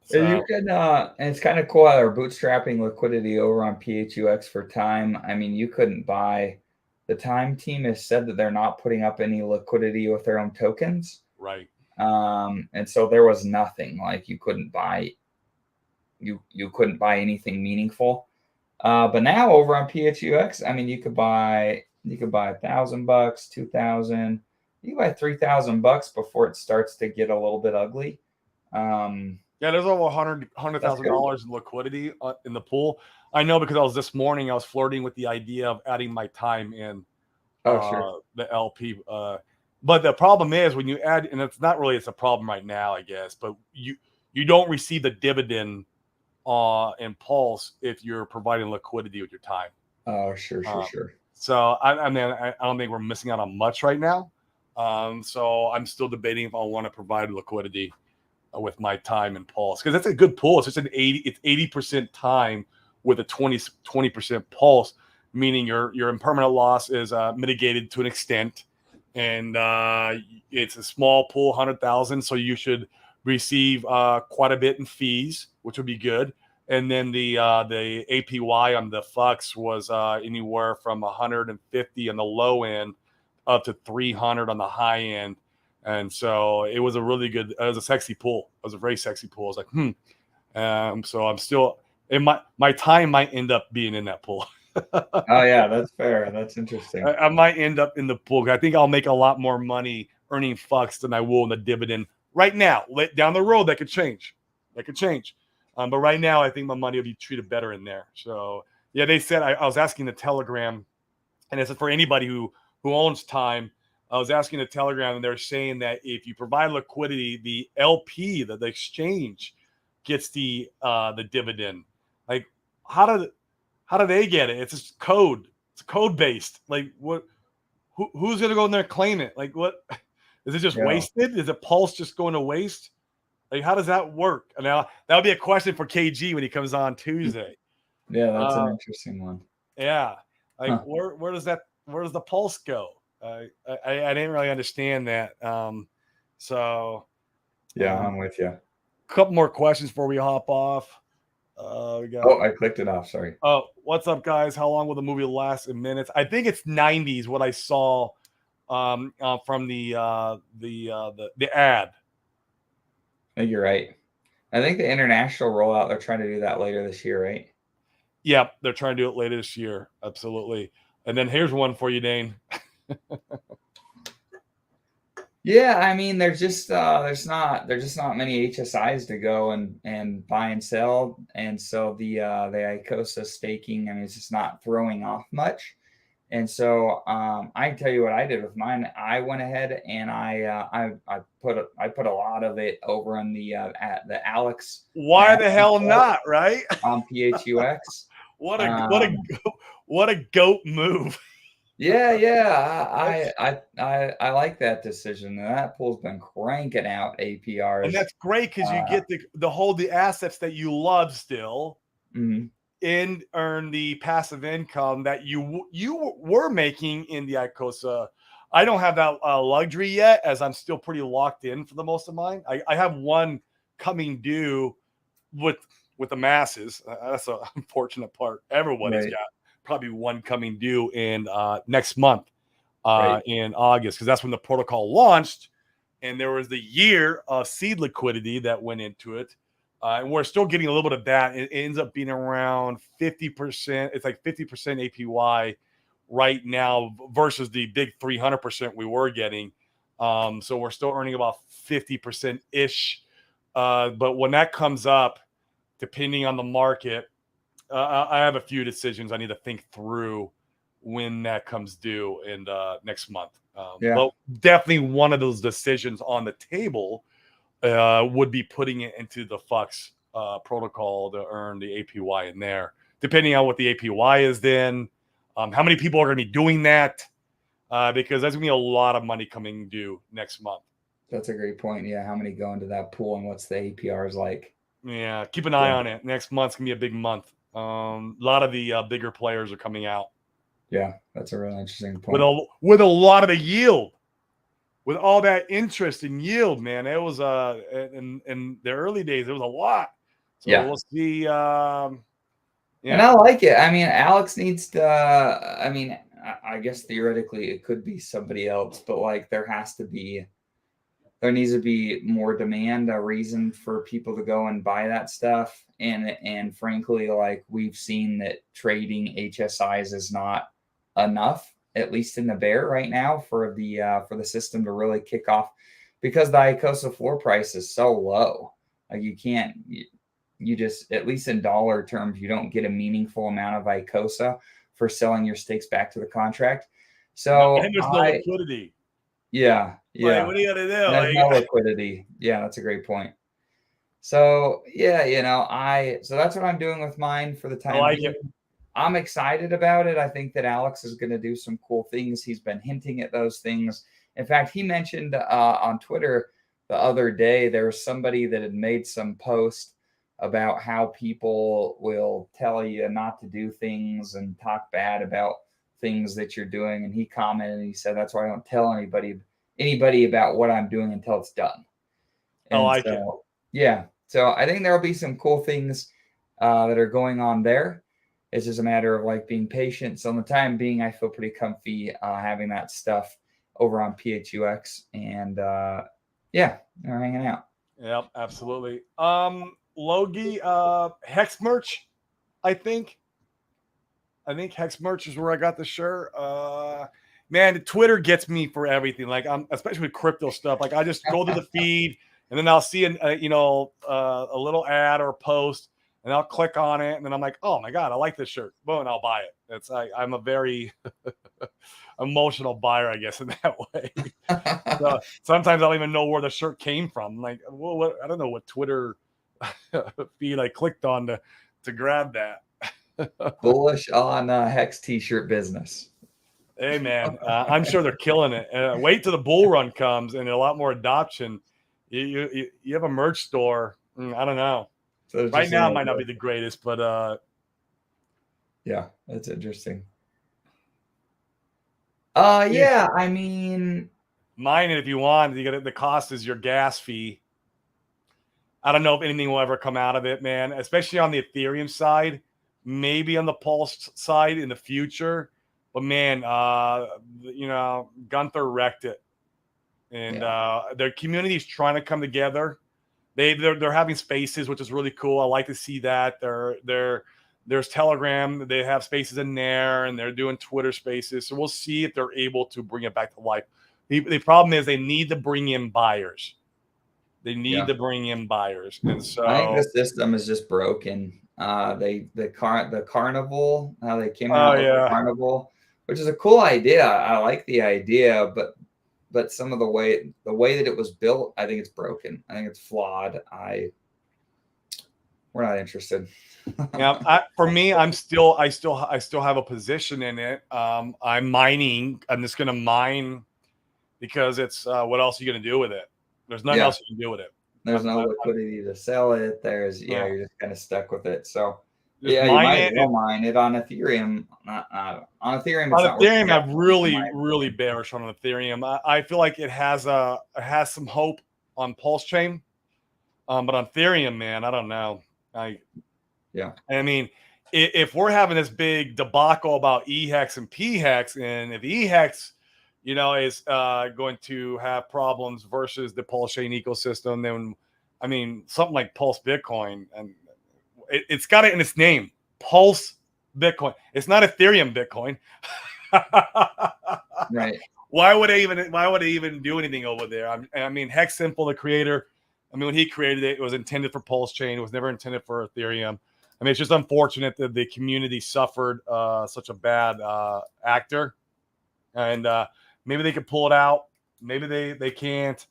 So you can, and it's kind of cool how they're bootstrapping liquidity over on PHUX for Time. I mean, you couldn't buy. The Time team has said that they're not putting up any liquidity with their own tokens. Right. And so there was nothing, like you couldn't buy anything meaningful. But now over on PHUX, I mean, you could buy $1,000, 2,000, you can buy $3,000 before it starts to get a little bit ugly. Yeah, there's over $100,000 in liquidity in the pool. I know, because this morning I was flirting with the idea of adding my Time in the LP. But the problem is when you add, and it's a problem right now, I guess, but you don't receive the dividend in Pulse if you're providing liquidity with your Time. Oh, sure. So I don't think we're missing out on much right now. So I'm still debating if I want to provide liquidity with my Time and Pulse, because it's a good pool. It's 80% Time with a 20% Pulse, meaning your impermanent loss is mitigated to an extent, and it's a small pool, 100,000, so you should receive quite a bit in fees, which would be good. And then the APY on the FUX was anywhere from 150 on the low end up to 300 on the high end. And so it was it was a sexy pool. It was a very sexy pool. I was like, so I'm still, my Time might end up being in that pool. Oh yeah, that's fair. That's interesting. I might end up in the pool. I think I'll make a lot more money earning FUX than I will in the dividend right now. Down the road, that could change. But right now, I think my money will be treated better in there. So yeah, they said, I was asking the Telegram, and it's for anybody who owns Time. I was asking the Telegram, and they're saying that if you provide liquidity, the LP, the exchange, gets the dividend. Like, how do they get it? It's just code. It's code based. Like, what? Who's gonna go in there and claim it? Like, what? Is it just wasted? Is it Pulse just going to waste? Like, how does that work? And now that'll be a question for KG when he comes on Tuesday. Yeah, that's an interesting one. Yeah, like where does the Pulse go? I didn't really understand that. So yeah, I'm with you. A couple more questions before we hop off. I clicked it off. Sorry. Oh, what's up, guys? How long will the movie last in minutes? I think it's 90s. What I saw from the ad. I think you're right. I think the international rollout, they're trying to do that later this year, right? Yeah, they're trying to do it later this year. Absolutely. And then here's one for you, Dane. Yeah, I mean, there's just not many HSIs to go and buy and sell, and so the ICOSA staking, I mean, it's just not throwing off much. And so I can tell you what I did with mine. I went ahead and I put a lot of it over on the at the Alex Why the Madison hell port not, right? on PHUX. What a what a Um, what a goat move. yeah, That's I like that decision. And that pool's been cranking out and APRs. that's great because you Uh, get the hold the assets that you love still mhm, and earn the passive income that you were making in the ICOSA. I don't have that luxury yet, as I'm still pretty locked in for the most of mine. I have one coming due with with the masses. That's the unfortunate part. Everybody's right, got probably one coming due in next month right. in August because that's when the protocol launched, and there was the year of seed liquidity that went into it. And we're still getting a little bit of that. It ends up being around 50%. It's like 50% APY right now versus the big 300% we were getting. So we're still earning about 50% ish. But when that comes up, depending on the market, I have a few decisions I need to think through when that comes due in next month. Yeah, But definitely one of those decisions on the table would be putting it into the Flux protocol to earn the APY in there. Depending on what the APY is, then how many people are going to be doing that? Because there's going to be a lot of money coming due next month. that's a great point. Yeah, how many go into that pool and what's the APRs like? Yeah, keep an eye Yeah, on it. Next month's gonna be a big month. A lot of the bigger players are coming out yeah, that's a really interesting with point. a lot of the yield, with all that interest in yield. Man, it was in the early days, it was a lot. So Yeah. we'll see. And Yeah, I like it. I mean, Alex needs to. I mean, I guess theoretically it could be somebody else, but like there needs to be more demand, a reason for people to go and buy that stuff. And frankly, like we've seen that trading HSIs is not enough, at least in the bear right now, for the system to really kick off, because the ICOSA floor price is so low. Like you just, at least in dollar terms, you don't get a meaningful amount of ICOSA for selling your stakes back to the contract. no, So and there's no I liquidity. yeah, Like, yeah. what are you gonna do? And there's no Like, liquidity. Yeah, that's a great point. So yeah, so that's what I'm doing with mine for the I time like being. it. I'm excited about it. I think that Alex is going to do some cool things. He's been hinting at those things. In fact, he mentioned on Twitter the other day there was somebody that had made some post about how people will tell you not to do things and talk bad about things that you're doing. And he commented and he said, "That's why I don't tell anybody about what I'm doing until it's done." I And like it. so, yeah, so I think there'll be some cool things that are going on there. It's just a matter of like being patient. So, in the time being, I feel pretty comfy having that stuff over on PHUX, and yeah, they're hanging out. Yep, absolutely. Logie, Hex merch, I think. I think Hex merch is where I got the shirt. Man, Twitter gets me for everything. Like I'm, especially with crypto stuff. Like I just go to the feed, and then I'll see a little ad or post, and I'll click on it, and then I'm like, oh my god, I like this shirt. Boom, and I'll buy it. I'm a very emotional buyer, I guess, in that way. So sometimes I don't even know where the shirt came from. Like, well, I don't know what Twitter feed I clicked on to grab that. Bullish on Hex T-shirt business. Hey man, I'm sure they're killing it. Wait till the bull run comes and a lot more adoption. You have a merch store. I don't know. So it's Right just now, it might not be the greatest, but yeah, that's interesting. yeah, Yeah, I mean, mine. If you want, you get the cost is your gas fee. I don't know if anything will ever come out of it, man. Especially on the Ethereum side, maybe on the Pulse side in the future. But man, Gunther wrecked it, and yeah, their community is trying to come together. They're having spaces, which is really cool. I like to see that. There's Telegram. They have spaces in there, and they're doing Twitter spaces. So we'll see if they're able to bring it back to life. The problem is they need to bring in buyers. They need yeah. to bring in buyers, and I think so the system is just broken. The carnival, how they came oh out with the yeah, carnival which is a cool idea. I like the idea, but some of the way that it was built, I think it's broken. I think it's flawed. We're not interested. Yeah, for me, I still have a position in it. I'm mining. I'm just gonna mine because it's what else are you gonna do with it? There's nothing else you can do with it. There's no liquidity to sell it. You're just kind of stuck with it. So just you might it. as well mine it on Ethereum. Not on Ethereum. On Ethereum, I'm really bearish on Ethereum. I feel like it has some hope on Pulse Chain, but on Ethereum, man, I don't know. I mean, if we're having this big debacle about eHex and pHex, and if eHex, is going to have problems versus the Pulse Chain ecosystem, then I mean, something like Pulse Bitcoin, and it's got it in its name, Pulse Bitcoin. It's not Ethereum Bitcoin. Right. Why would they even do anything over there? I mean, Hex Simple, the creator, I mean, when he created it, it was intended for Pulse Chain. It was never intended for Ethereum. I mean, it's just unfortunate that the community suffered such a bad actor. And maybe they could pull it out. Maybe they can't.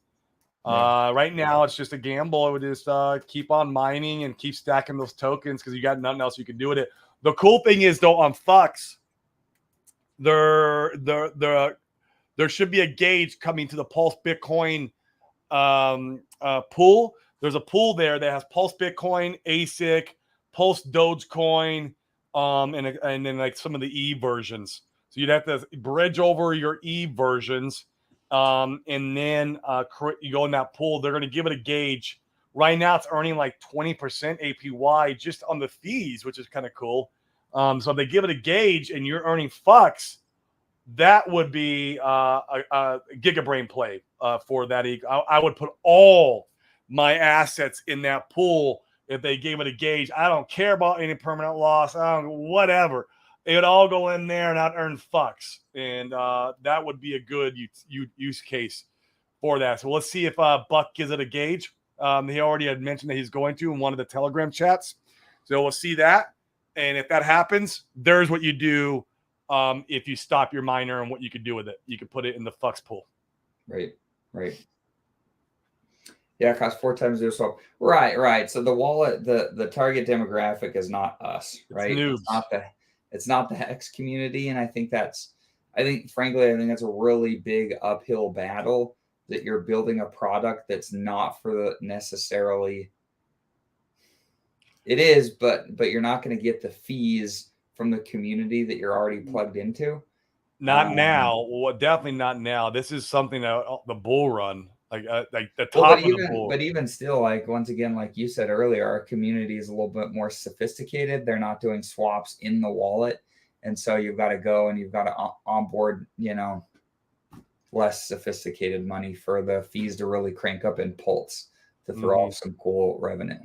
Right now, it's just a gamble. I would just keep on mining and keep stacking those tokens because you got nothing else you can do with it. The cool thing is, though, on Fux, there should be a gauge coming to the Pulse Bitcoin pool. There's a pool there that has Pulse Bitcoin, ASIC, Pulse Dogecoin, and then like some of the E versions. So you'd have to bridge over your E versions, and then you go in that pool. They're going to give it a gauge. Right now, it's earning like 20% APY just on the fees, which is kind of cool. So if they give it a gauge and you're earning Fux, that would be a gigabrain play for that. I would put all my assets in that pool if they gave it a gauge. I don't care about any permanent loss. Whatever. It would all go in there and I'd earn Fux. And that would be a good use case for that. So let's see if Buck gives it a gauge. He already had mentioned that he's going to in one of the Telegram chats. So we'll see that. And if that happens, there's what you do if you stop your miner and what you could do with it. You could put it in the Fux pool. Right. Yeah, it costs 4 times their swap. Right. So the wallet, the target demographic is not us, right? It's not the Hex community, and I think frankly that's a really big uphill battle, that you're building a product that's not for the necessarily. It is, but you're not going to get the fees from the community that you're already plugged into. Not now. Well, definitely not now. This is something that the bull run, like the top of the bull. But even still, like once again, like you said earlier, our community is a little bit more sophisticated. They're not doing swaps in the wallet, and so you've got to go and you've got to onboard, less sophisticated money for the fees to really crank up in Pulse to throw off some cool revenue.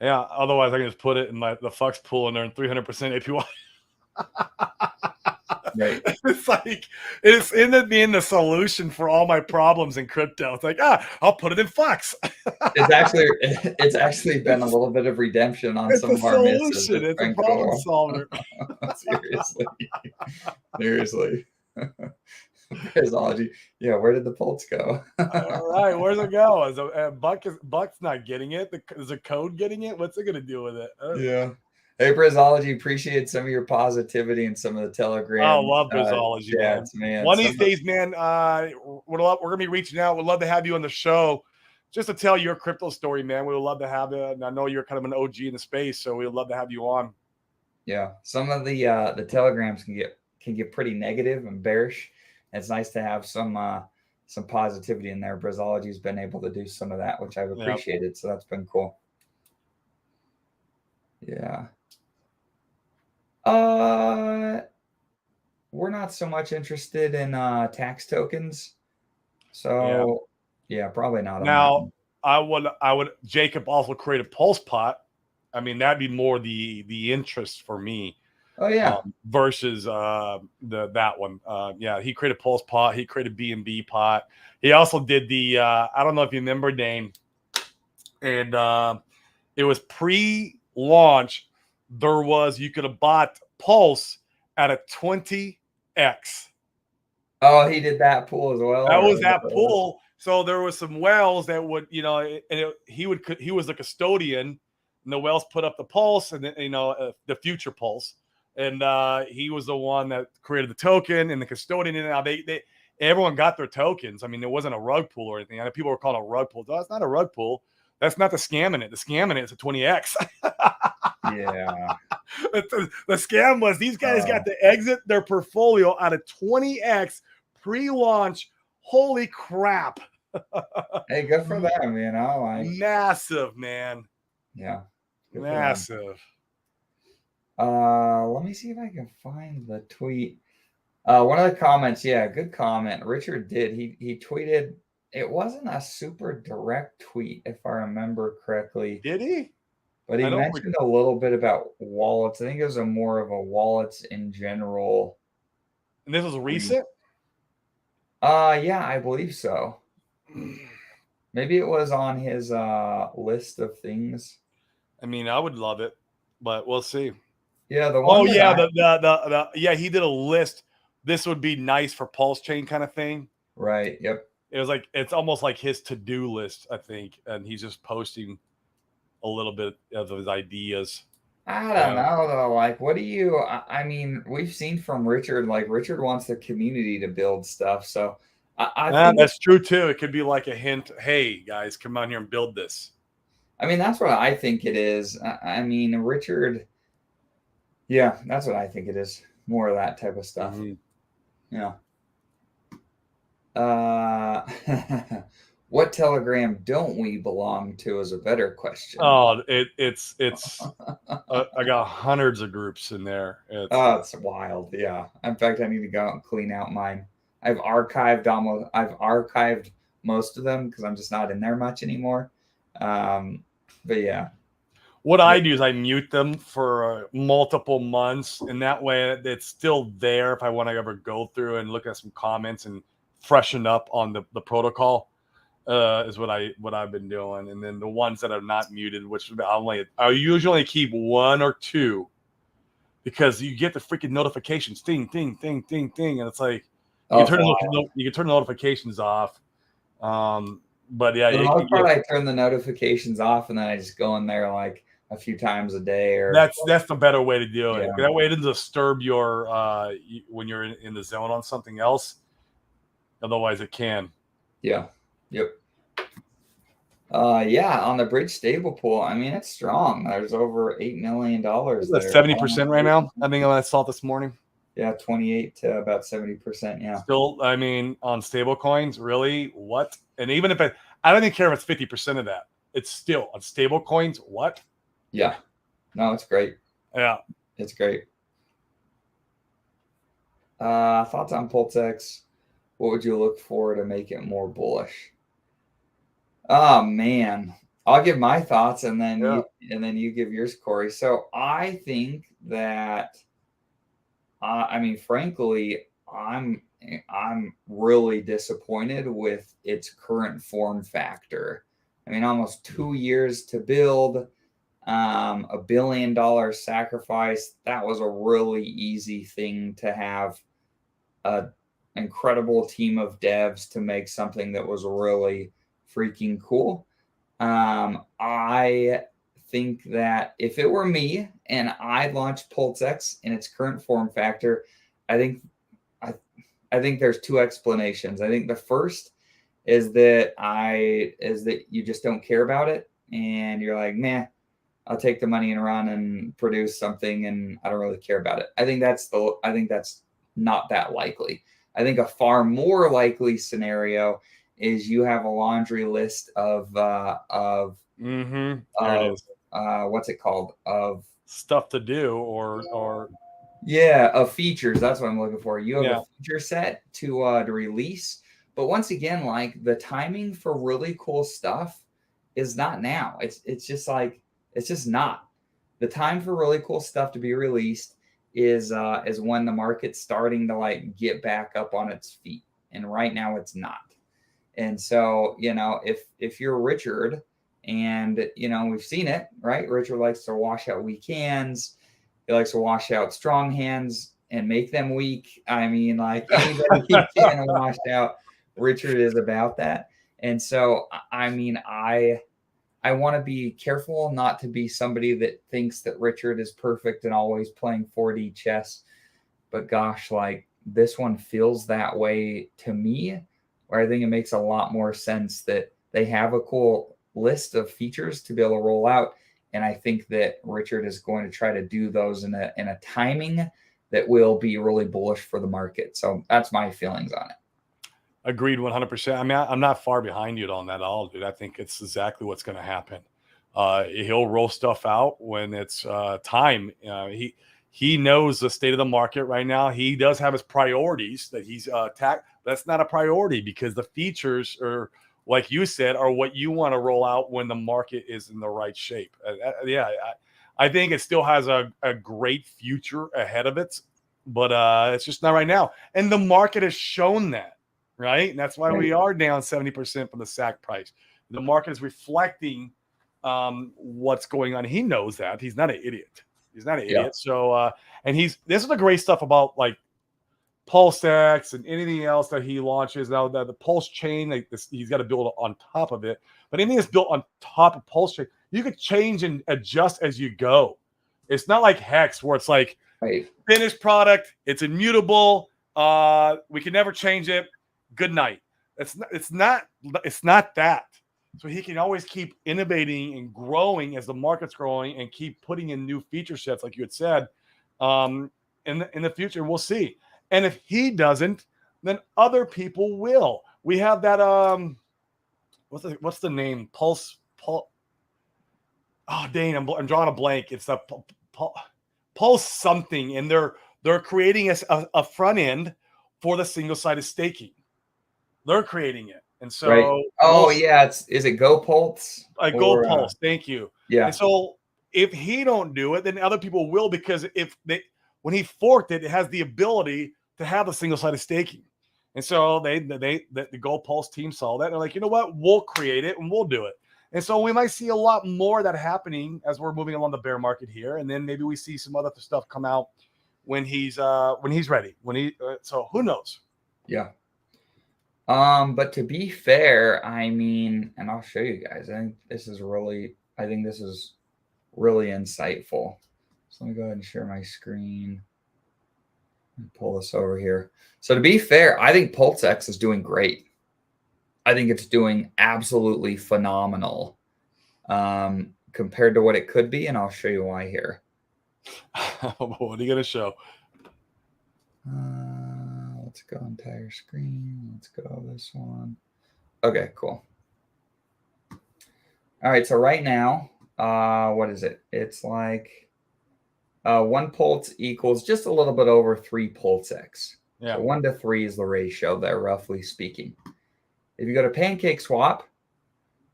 Yeah. Otherwise, I can just put it in the Fux pool and earn 300% APY. Right. It's like it's ended up being the solution for all my problems in crypto. It's like, I'll put it in Fux. It's actually been a little bit of redemption on some of our misses. It's a problem solver. Seriously. Prisology. Yeah, where did the Pulse go? All right, where's it go? Buck's not getting it. Is the code getting it? What's it gonna do with it? Yeah. Hey, Prisology, appreciate some of your positivity and some of the Telegram. I love Prisology, man. One of these days, man, we're gonna be reaching out. We'd love to have you on the show just to tell your crypto story, man. We would love to have it. And I know you're kind of an OG in the space, so we would love to have you on. Yeah, some of the Telegrams can get pretty negative and bearish. It's nice to have some positivity in there. Prisology's been able to do some of that, which I've appreciated. So that's been cool. Yeah. We're not so much interested in tax tokens. So yeah, probably not. Now I would Jacob also create a Pulse pot. I mean, that'd be more the interest for me. Oh yeah. Versus that one. He created Pulse pot. He created BNB pot. He also did the I don't know if you remember name, and it was pre-launch. You could have bought Pulse at a 20x X. Oh, he did that pool as well. That Or was that pool. So there was some whales that would, he was the custodian, and the whales put up the pulse and the future pulse, and he was the one that created the token and the custodian. And now they everyone got their tokens. I mean, it wasn't a rug pool or anything. I know people were calling it a rug pool. No, it's not a rug pool. That's not the scam in it. The scam in it is a 20x. Yeah. The scam was these guys got to exit their portfolio out of 20x pre-launch. Holy crap. Hey, good for them, like massive, man. Yeah. Massive. Let me see if I can find the tweet. One of the comments, yeah, good comment. Richard did. He tweeted, it wasn't a super direct tweet, if I remember correctly. Did he? But he mentioned a little bit about wallets. I think it was more of a wallets in general. And this was recent? Yeah, I believe so. Maybe it was on his list of things. I mean, I would love it, but we'll see. Yeah, the one. Oh yeah, the he did a list. This would be nice for Pulse Chain kind of thing. Right. Yep. It was like it's almost like his to-do list, I think, and he's just posting a little bit of his ideas. I don't know though. Like, what do you? I mean, we've seen from Richard. Like, Richard wants the community to build stuff, so I think that's true too. It could be like a hint. Hey, guys, come on here and build this. I mean, that's what I think it is. I mean, Richard. Yeah, that's what I think it is. More of that type of stuff. Yeah. What Telegram don't we belong to is a better question. Oh, it's I got hundreds of groups in there. It's wild. Yeah. In fact, I need to go out and clean out mine. I've archived most of them because I'm just not in there much anymore. But yeah. What I do is I mute them for multiple months, and that way it's still there if I want to ever go through and look at some comments and freshen up on the protocol. Is what I've been doing, and then the ones that are not muted, which I usually keep one or two, because you get the freaking notifications, ding, ding, ding, ding, ding, and it's like you can turn the notifications off. But yeah, for the most part, I turn the notifications off, and then I just go in there like a few times a day. Or that's the better way to do it. That way, it doesn't disturb your when you're in the zone on something else. Otherwise, it can. Yeah. Yep. Yeah, on the Bridge stable pool, I mean, it's strong. There's over $8 million. That's 70% right now. I think I saw it this morning. Yeah, 28 to about 70%. Yeah. Still, I mean, on stable coins, really? What? And even if I don't even care if it's 50% of that. It's still on stable coins. What? Yeah. No, it's great. Yeah. It's great. Thoughts on PulseX? What would you look for to make it more bullish? Oh man, I'll give my thoughts and then you give yours, Corey. So I think that, I mean, frankly, I'm really disappointed with its current form factor. I mean, almost 2 years to build, $1 billion sacrifice. That was a really easy thing to have an incredible team of devs to make something that was really freaking cool. I think that if it were me and I launched PulseX in its current form factor, I think there's two explanations. I think the first is that you just don't care about it and you're like, man, I'll take the money and run and produce something and I don't really care about it. I think that's not that likely. I think a far more likely scenario is you have a laundry list of what's it called, of stuff to do or of features. That's what I'm looking for. You have a feature set to release, but once again, like the timing for really cool stuff is not now. It's just not. The time for really cool stuff to be released is when the market's starting to like get back up on its feet, and right now it's not. And so, if you're Richard and, we've seen it, right? Richard likes to wash out weak hands. He likes to wash out strong hands. and make them weak. I mean, like anybody can wash out. Richard is about that. And so, I mean, I want to be careful not to be somebody that thinks that Richard is perfect and always playing 4D chess. But gosh, like this one feels that way to me, where I think it makes a lot more sense that they have a cool list of features to be able to roll out. And I think that Richard is going to try to do those in a timing that will be really bullish for the market. So that's my feelings on it. Agreed 100%. I mean, I'm not far behind you on that at all, dude. I think it's exactly what's going to happen. He'll roll stuff out when it's time. He knows the state of the market right now. He does have his priorities that he's attacked. That's not a priority because the features are, like you said, are what you want to roll out when the market is in the right shape. I think it still has a great future ahead of it, but it's just not right now. And the market has shown that. Right. And that's why we are down 70% from the SAC price. The market is reflecting what's going on. He knows that. He's not an idiot. He's not an idiot. So, and this is the great stuff about like PulseX and anything else that he launches. Now, the Pulse chain, like this, he's got to build on top of it. But anything that's built on top of Pulse chain, you could change and adjust as you go. It's not like Hex where it's like finished product. It's immutable. We can never change it. Good night. It's not that. So he can always keep innovating and growing as the market's growing and keep putting in new feature sets, like you had said. In the future, we'll see. And if he doesn't, then other people will. We have that what's the name? Pulse. Oh dang, I'm drawing a blank. It's the Pulse something, and they're creating a front end for the single-sided staking. They're creating it. And so is it GoPulse? GoPulse, thank you. Yeah. And so if he don't do it, then other people will, because when he forked it, it has the ability to have the single-sided staking. And so the GoPulse team saw that. And they're like, you know what? We'll create it and we'll do it. And so we might see a lot more of that happening as we're moving along the bear market here. And then maybe we see some other stuff come out when he's ready. So who knows? Yeah. But to be fair, I mean, and I'll show you guys, I think this is really insightful. So let me go ahead and share my screen and pull this over here. So to be fair, I think PulseX is doing great. I think it's doing absolutely phenomenal compared to what it could be. And I'll show you why here. What are you going to show? Let's go entire screen. Let's go this one. Okay, cool. All right, so right now, what is it? It's like 1 Pulse equals just a little bit over 3 PulseX. Yeah. So 1 to 3 is the ratio there, roughly speaking. If you go to PancakeSwap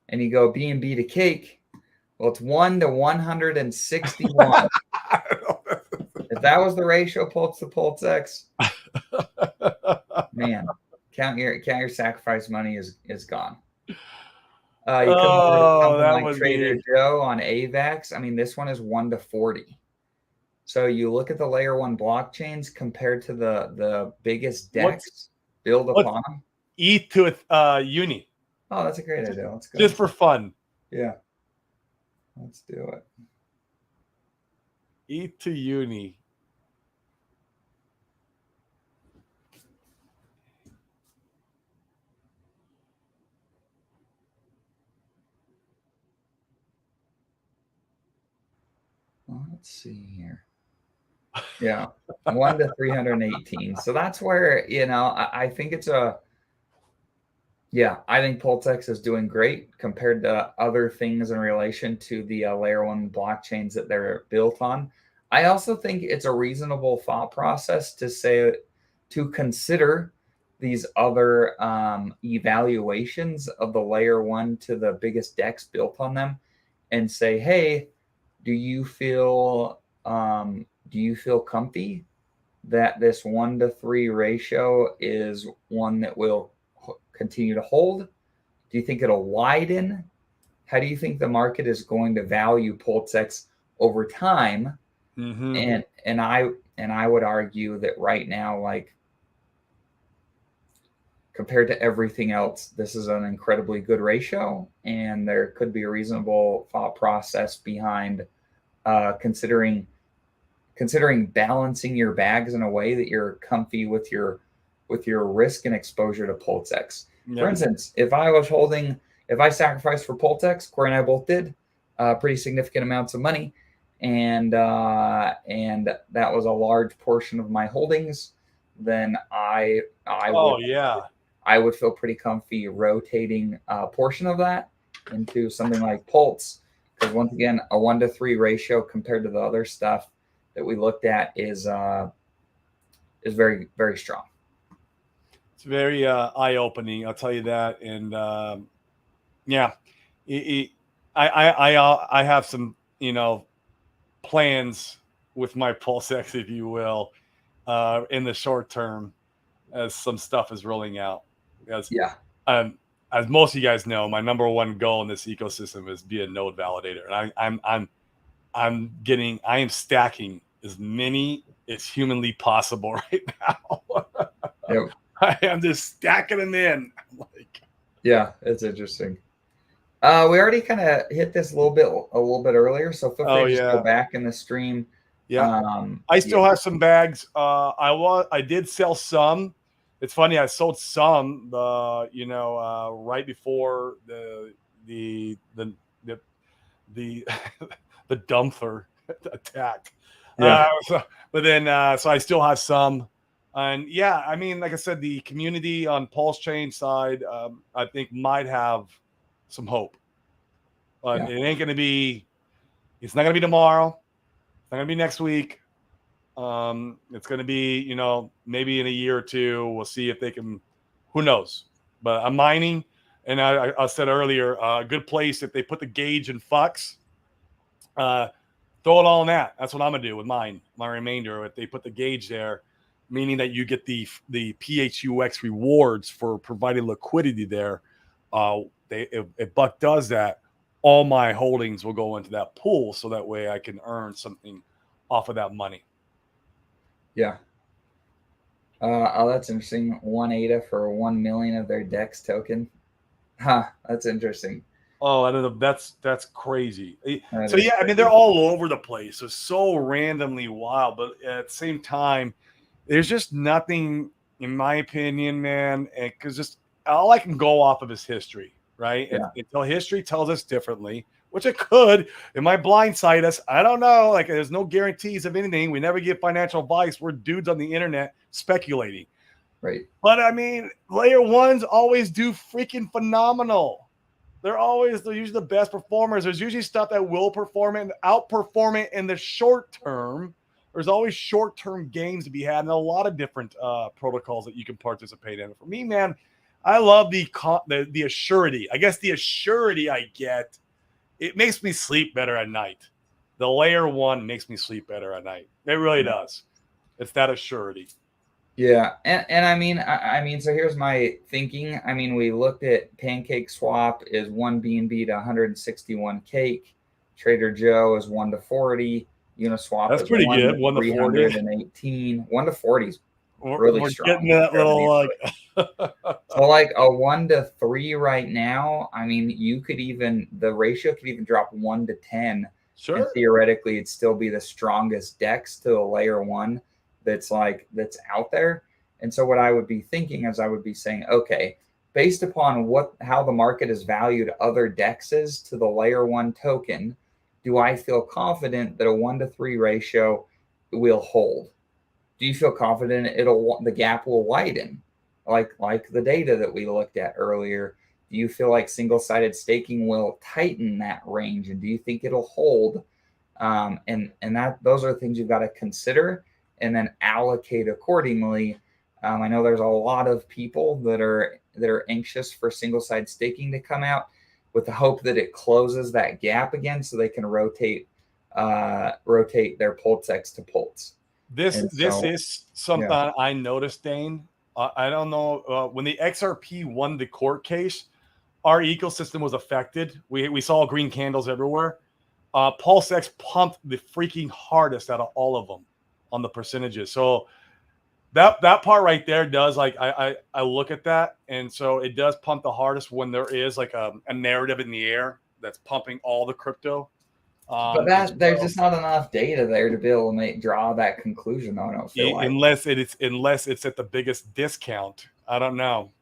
and you go BNB to Cake, well, it's 1 to 161. If that was the ratio, Pulse to PulseX, man, count your sacrifice money is gone. You come over to something like Trader Joe on AVAX. I mean, this one is 1 to 40. So you look at the layer 1 blockchains compared to the biggest DEX build upon them. ETH to Uni. Oh, that's a great idea. Let's go. Just for fun. Yeah. Let's do it. ETH to Uni. Well, let's see here. Yeah, 1 to 318. So that's where, I think it's I think PulseX is doing great compared to other things in relation to the layer 1 blockchains that they're built on. I also think it's a reasonable thought process to consider these other evaluations of the layer 1 to the biggest DEX built on them and say, hey, do you feel comfy that this 1 to 3 ratio is one that will continue to hold? Do you think it'll widen? How do you think the market is going to value PulseX over time? Mm-hmm. And I And I would argue that right now, like compared to everything else, this is an incredibly good ratio, and there could be a reasonable thought process behind considering balancing your bags in a way that you're comfy with your risk and exposure to Pulsex. For instance, if I sacrificed for Pulsex, Corey and I both did pretty significant amounts of money, and that was a large portion of my holdings, then I would feel pretty comfy rotating a portion of that into something like Pulse, because once again, a 1-to-3 ratio compared to the other stuff that we looked at is very, very strong. It's very eye-opening, I'll tell you that. And I have some plans with my Pulsex, if you will, in the short term, as some stuff is rolling out. As most of you guys know, my number one goal in this ecosystem is be a node validator, and I am stacking as many as humanly possible right now. Yep. I am just stacking them in. Yeah, it's interesting. We already kind of hit this a little bit earlier, so feel free to just go back in the stream. Yeah, I still have some bags. I did sell some. It's funny, I sold some right before the the Dumpster attack. Yeah. So I still have some. And yeah, I mean, like I said, the community on Pulse Chain side, I think might have some hope. But it ain't going to be, it's not going to be tomorrow. It's not going to be next week. It's going to be, maybe in a year or two, we'll see if they can, who knows. But I'm mining, and I said earlier, a good place if they put the gauge in Fux, throw it all in that. That's what I'm going to do with my remainder. If they put the gauge there, meaning that you get the PHUX rewards for providing liquidity there. If Buck does that, all my holdings will go into that pool, so that way I can earn something off of that money. Yeah. That's interesting. 1 ADA for 1 million of their DEX token. That's interesting. Oh, I don't know. That's crazy. I mean, they're all over the place. It's so randomly wild, but at the same time, there's just nothing, in my opinion, man, because just all I can go off of is history, right? Yeah. Until history tells us differently, which it could. It might blindside us. I don't know. Like, there's no guarantees of anything. We never give financial advice. We're dudes on the internet speculating. Right. But, I mean, layer ones always do freaking phenomenal. They're usually the best performers. There's usually stuff that will outperform it in the short term. There's always short-term gains to be had, and a lot of different protocols that you can participate in. For me, man, I love the assurity. I guess the assurity I get, it makes me sleep better at night. The layer one makes me sleep better at night. It really does. It's that assurity. Yeah, and I mean, so here's my thinking. I mean, we looked at Pancake Swap is 1 BNB to 161 cake. Trader Joe is 1 to 40. Uniswap that's is pretty 1 good. to 1 to 40. 318. 1 to 40 is really we're strong. Getting that little so like a 1 to 3 right now. I mean, the ratio could even drop 1 to 10. Sure. And theoretically, it'd still be the strongest DEX to a layer one that's out there. And so what I would be thinking is I would be saying, okay, based upon how the market has valued other DEXs to the layer one token, do I feel confident that a 1 to 3 ratio will hold? Do you feel confident the gap will widen, like the data that we looked at earlier? Do you feel like single-sided staking will tighten that range, and do you think it'll hold? And those are things you've got to consider and then allocate accordingly. I know there's a lot of people that are anxious for single-sided staking to come out, with the hope that it closes that gap again, so they can rotate their Pulsex to Pulse. This is something I noticed, Dane. I don't know, when the XRP won the court case, our ecosystem was affected. We saw green candles everywhere. Pulsex pumped the freaking hardest out of all of them. on the percentages. So that part right there does, like, I look at that, and so it does pump the hardest when there is like a narrative in the air that's pumping all the crypto. But there's just not enough data there to be able to draw that conclusion. I don't feel like, unless it's at the biggest discount. I don't know.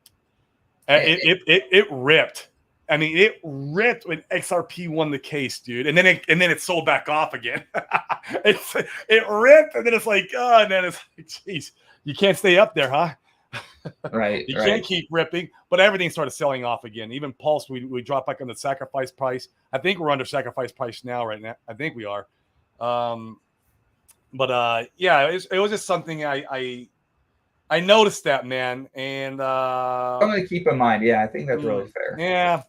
It ripped. I mean, it ripped when XRP won the case, dude, and then it sold back off again. It ripped, and then it's like, oh, and then it's like, geez, you can't stay up there, huh? Right. You can't keep ripping, but everything started selling off again. Even Pulse, we dropped back on the sacrifice price. I think we're under sacrifice price now, right now. I think we are. Yeah, it was just something I noticed that, man, and something to keep in mind. Yeah, I think that's really fair. Yeah,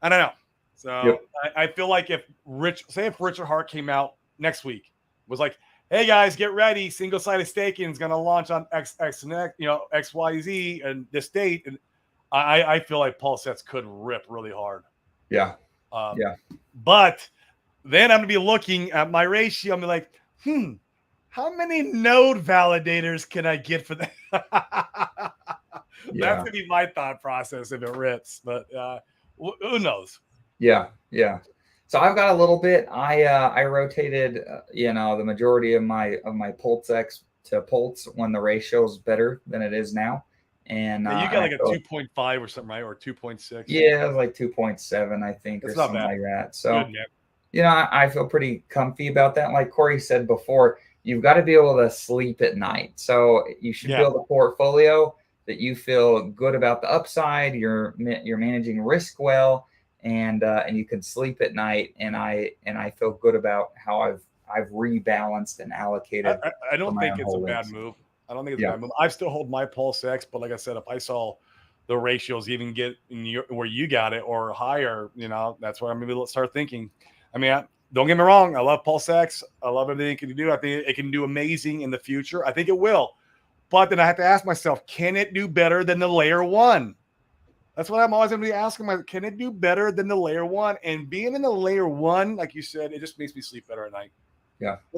I don't know. So Yep. I feel like if Richard Hart came out next week, was like, hey guys, get ready, single-sided staking is going to launch on XYZ and this date, and I feel like PulseX could rip really hard. Yeah. But then I'm going to be looking at my ratio. I'm like, how many node validators can I get for that? That's going to be my thought process if it rips. But who knows? Yeah. So I've got a little bit. I rotated, the majority of my PulseX to Pulse when the ratio is better than it is now. And you got like a 2.5 or something, right? Or 2.6? Yeah, it was like 2.7, I think, or something like that. So, I feel pretty comfy about that. Like Corey said before, you've got to be able to sleep at night. So you should build a portfolio that you feel good about the upside. You're managing risk well, and you can sleep at night. And I feel good about how I've rebalanced and allocated. I don't think it's a bad move. I don't think it's a bad move. I still hold my PulseX, but like I said, if I saw the ratios even get where you got it or higher, that's where I'm maybe start thinking. I mean, don't get me wrong. I love PulseX. I love everything it can do. I think it can do amazing in the future. I think it will. But then I have to ask myself, can it do better than the layer one? That's what I'm always going to be asking myself. Can it do better than the layer one? And being in the layer one, like you said, it just makes me sleep better at night. Yeah. I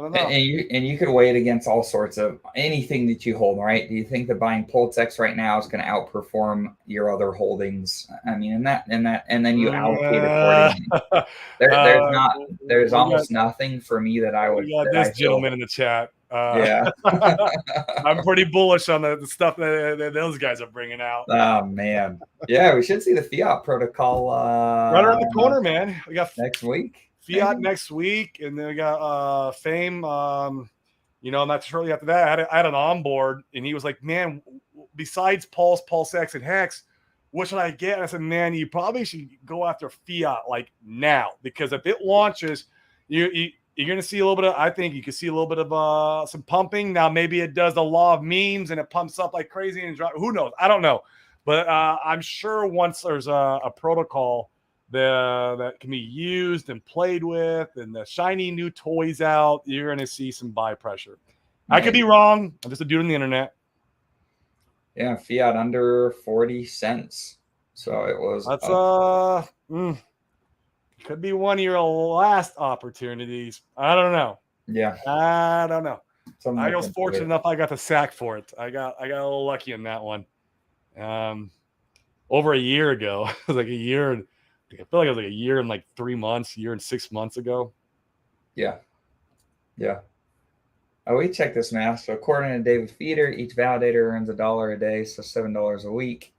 don't know. And you could weigh it against all sorts of anything that you hold, right? Do you think that buying PulseX right now is going to outperform your other holdings? I mean, and then you allocate accordingly. There's almost nothing for me that I would. We got this gentleman in the chat. Yeah, I'm pretty bullish on the stuff that those guys are bringing out. Oh man, yeah, we should see the fiat protocol right around the corner, man. We got next week. Fiat next week, and then we got Fame. Not shortly after that, I had an onboard, and he was like, "Man, besides Pulse, PulseX, and Hex, what should I get?" And I said, "Man, you probably should go after Fiat like now, because if it launches, you're going to see a little bit of. I think you can see a little bit of some pumping. Now, maybe it does the law of memes, and it pumps up like crazy and drop. Who knows? I don't know, but I'm sure once there's a protocol that can be used and played with, and the shiny new toys out, you're going to see some buy pressure. I could be wrong. I'm just a dude on the internet. Yeah, Fiat under 40 cents. So it was. That's could be one of your last opportunities. I don't know. Yeah, I don't know. I was fortunate enough I got the sack for it. I got a little lucky in that one. Over a year ago, it was like a year. I feel like it was like a year and like 3 months, year and 6 months ago. Yeah. Oh, we checked this math. So according to David Feeder, each validator earns $1 a day, so $7 a week.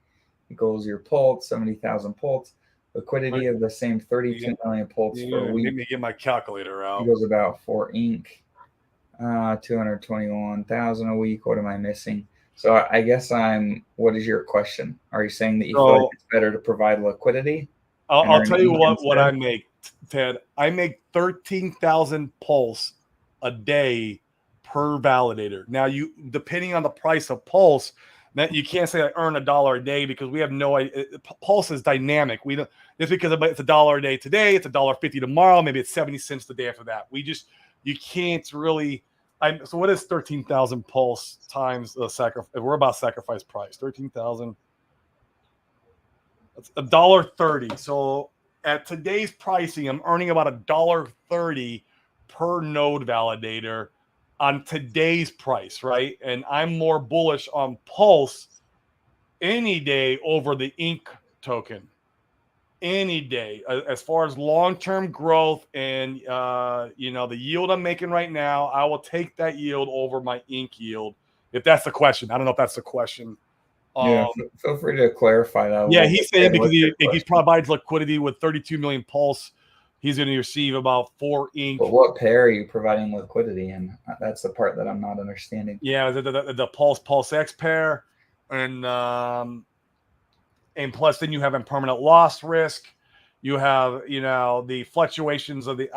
Equals your Pulse, 70,000 Pulse. Liquidity of the same 32 million Pulse per week. Let me get my calculator out. Equals about 4 ink. 221,000 a week. What am I missing? So I guess what is your question? Are you saying that you feel like it's better to provide liquidity? I'll tell you what I make, Ted. I make 13,000 Pulse a day per validator. Now, depending on the price of Pulse, that you can't say I earn $1 a day, because we have no idea. Pulse is dynamic. We don't just because it's $1 a day today, it's $1.50 tomorrow, maybe it's 70 cents the day after that. You can't really. So what is 13,000 Pulse times the sacrifice? We're about sacrifice price. 13,000. It's $1.30. So at today's pricing, I'm earning about $1.30 per node validator on today's price, right? And I'm more bullish on Pulse any day over the Ink token. Any day, as far as long-term growth and the yield I'm making right now, I will take that yield over my Ink yield. If that's the question, I don't know if that's the question. Yeah, feel free to clarify that. Yeah, he's saying because he provides liquidity with 32 million Pulse, he's going to receive about 4 Ink. But what pair are you providing liquidity in? That's the part that I'm not understanding. Yeah, the Pulse X pair, and plus then you have impermanent loss risk. You have, the fluctuations of the,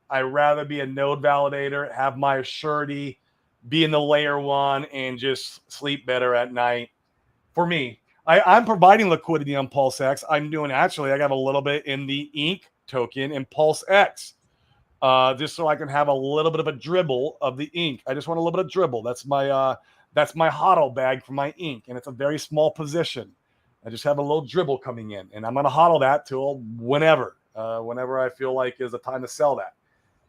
I rather be a node validator, have my surety, be in the layer 1 and just sleep better at night. For me, I'm providing liquidity on Pulse X. I got a little bit in the Ink token and Pulse X, just so I can have a little bit of a dribble of the Ink. I just want a little bit of dribble. That's my hodl bag for my Ink, and it's a very small position. I just have a little dribble coming in, and I'm going to hodl that till whenever I feel like is the time to sell that.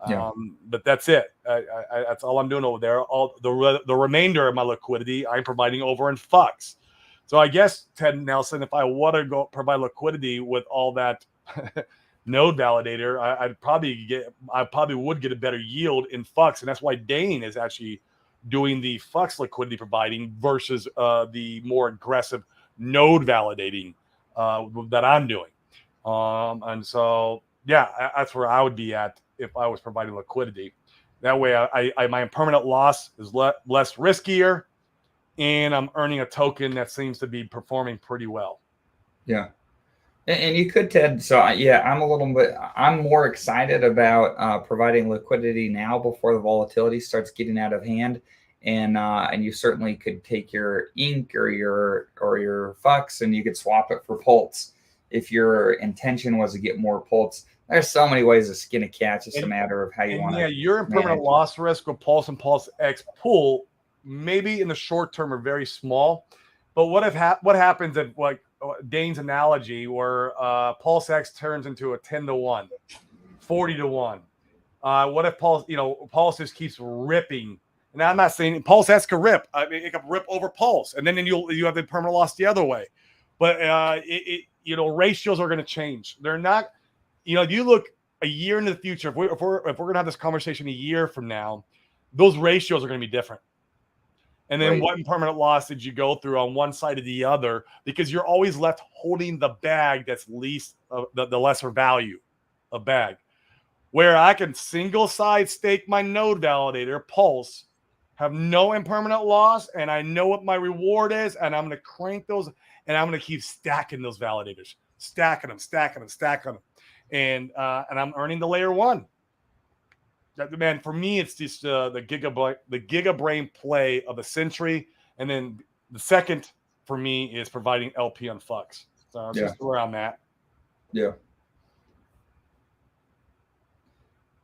Yeah. But that's it. That's all I'm doing over there. All the remainder of my liquidity I'm providing over in Fux. So I guess, Ted Nelson, if I want to go provide liquidity with all that node validator, I probably would get a better yield in Fux, and that's why Dane is actually doing the Fux liquidity providing versus the more aggressive node validating that I'm doing. And so, yeah, that's where I would be at if I was providing liquidity. That way, my impermanent loss is less riskier, and I'm earning a token that seems to be performing pretty well. Yeah. And you could, Ted. So, yeah, I'm more excited about providing liquidity now before the volatility starts getting out of hand. And you certainly could take your Ink or your Fux and you could swap it for Pulse if your intention was to get more Pulse. There's so many ways to skin a cat. It's just a matter of how you want to. Yeah, your impermanent loss risk with Pulse and Pulse X pool maybe in the short term are very small, but what happens if, like Dane's analogy, where Pulse X turns into a 10-1, 40-1? What if Pulse just keeps ripping? Now, I'm not saying Pulse has to rip. I mean, it can rip over Pulse, and then you have the permanent loss the other way. But ratios are going to change. They're not. If you look a year into the future, if we're going to have this conversation a year from now, those ratios are going to be different. And then what impermanent loss did you go through on one side or the other? Because you're always left holding the bag that's least the lesser value of bag. Where I can single side stake my node validator, Pulse, have no impermanent loss, and I know what my reward is, and I'm going to crank those, and I'm going to keep stacking those validators, stacking them, and I'm earning the layer 1. Man, for me, it's just the Giga Brain play of the century, and then the second for me is providing LP on Fux. So that's just where I'm at. Yeah.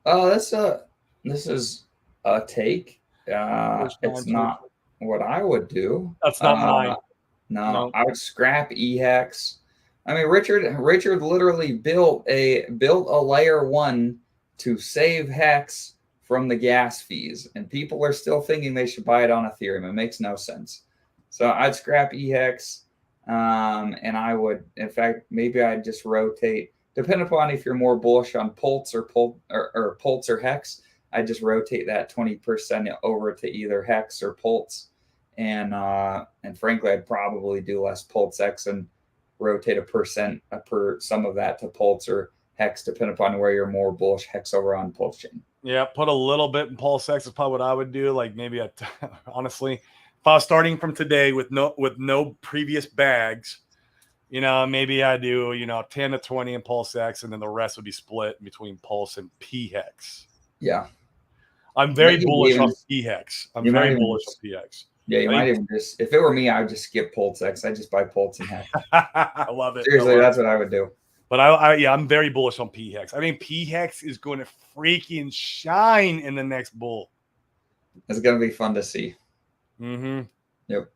This is a take. It's not what I would do. That's not mine. No, I would scrap eHex. I mean, Richard literally built a layer 1 to save Hex from the gas fees, and people are still thinking they should buy it on Ethereum. It makes no sense. So I'd scrap eHex, and I would, in fact, maybe I'd just rotate. Depending upon if you're more bullish on Pulse or Pulse or Hex, I just rotate that 20% over to either Hex or Pulse, and frankly, I'd probably do less Pulse X and rotate some of that to Pulse or Hex, depending upon where you're more bullish. Hex over on Pulse chain. Yeah, put a little bit in Pulse X is probably what I would do. Like maybe honestly, if I was starting from today with no previous bags, maybe I do 10 to 20 in Pulse X, and then the rest would be split between Pulse and PHEX. Yeah. I'm very bullish on PHEX. I'm very bullish on PHEX. Yeah, you might even just, if it were me, I would just skip Pulse X. I'd just buy Pulse and Hex. I love it. Seriously, that's what I would do. But I'm very bullish on PHEX. I think PHEX is going to freaking shine in the next bull. It's going to be fun to see. Mm-hmm. Yep.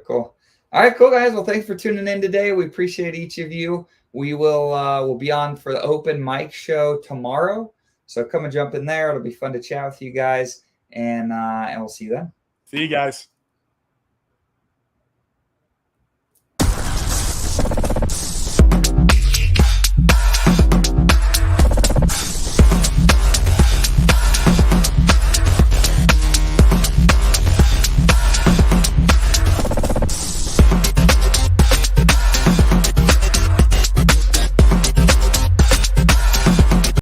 Cool. All right, cool, guys. Well, thanks for tuning in today. We appreciate each of you. We will we'll be on for the open mic show tomorrow. So come and jump in there. It'll be fun to chat with you guys, and we'll see you then. See you guys.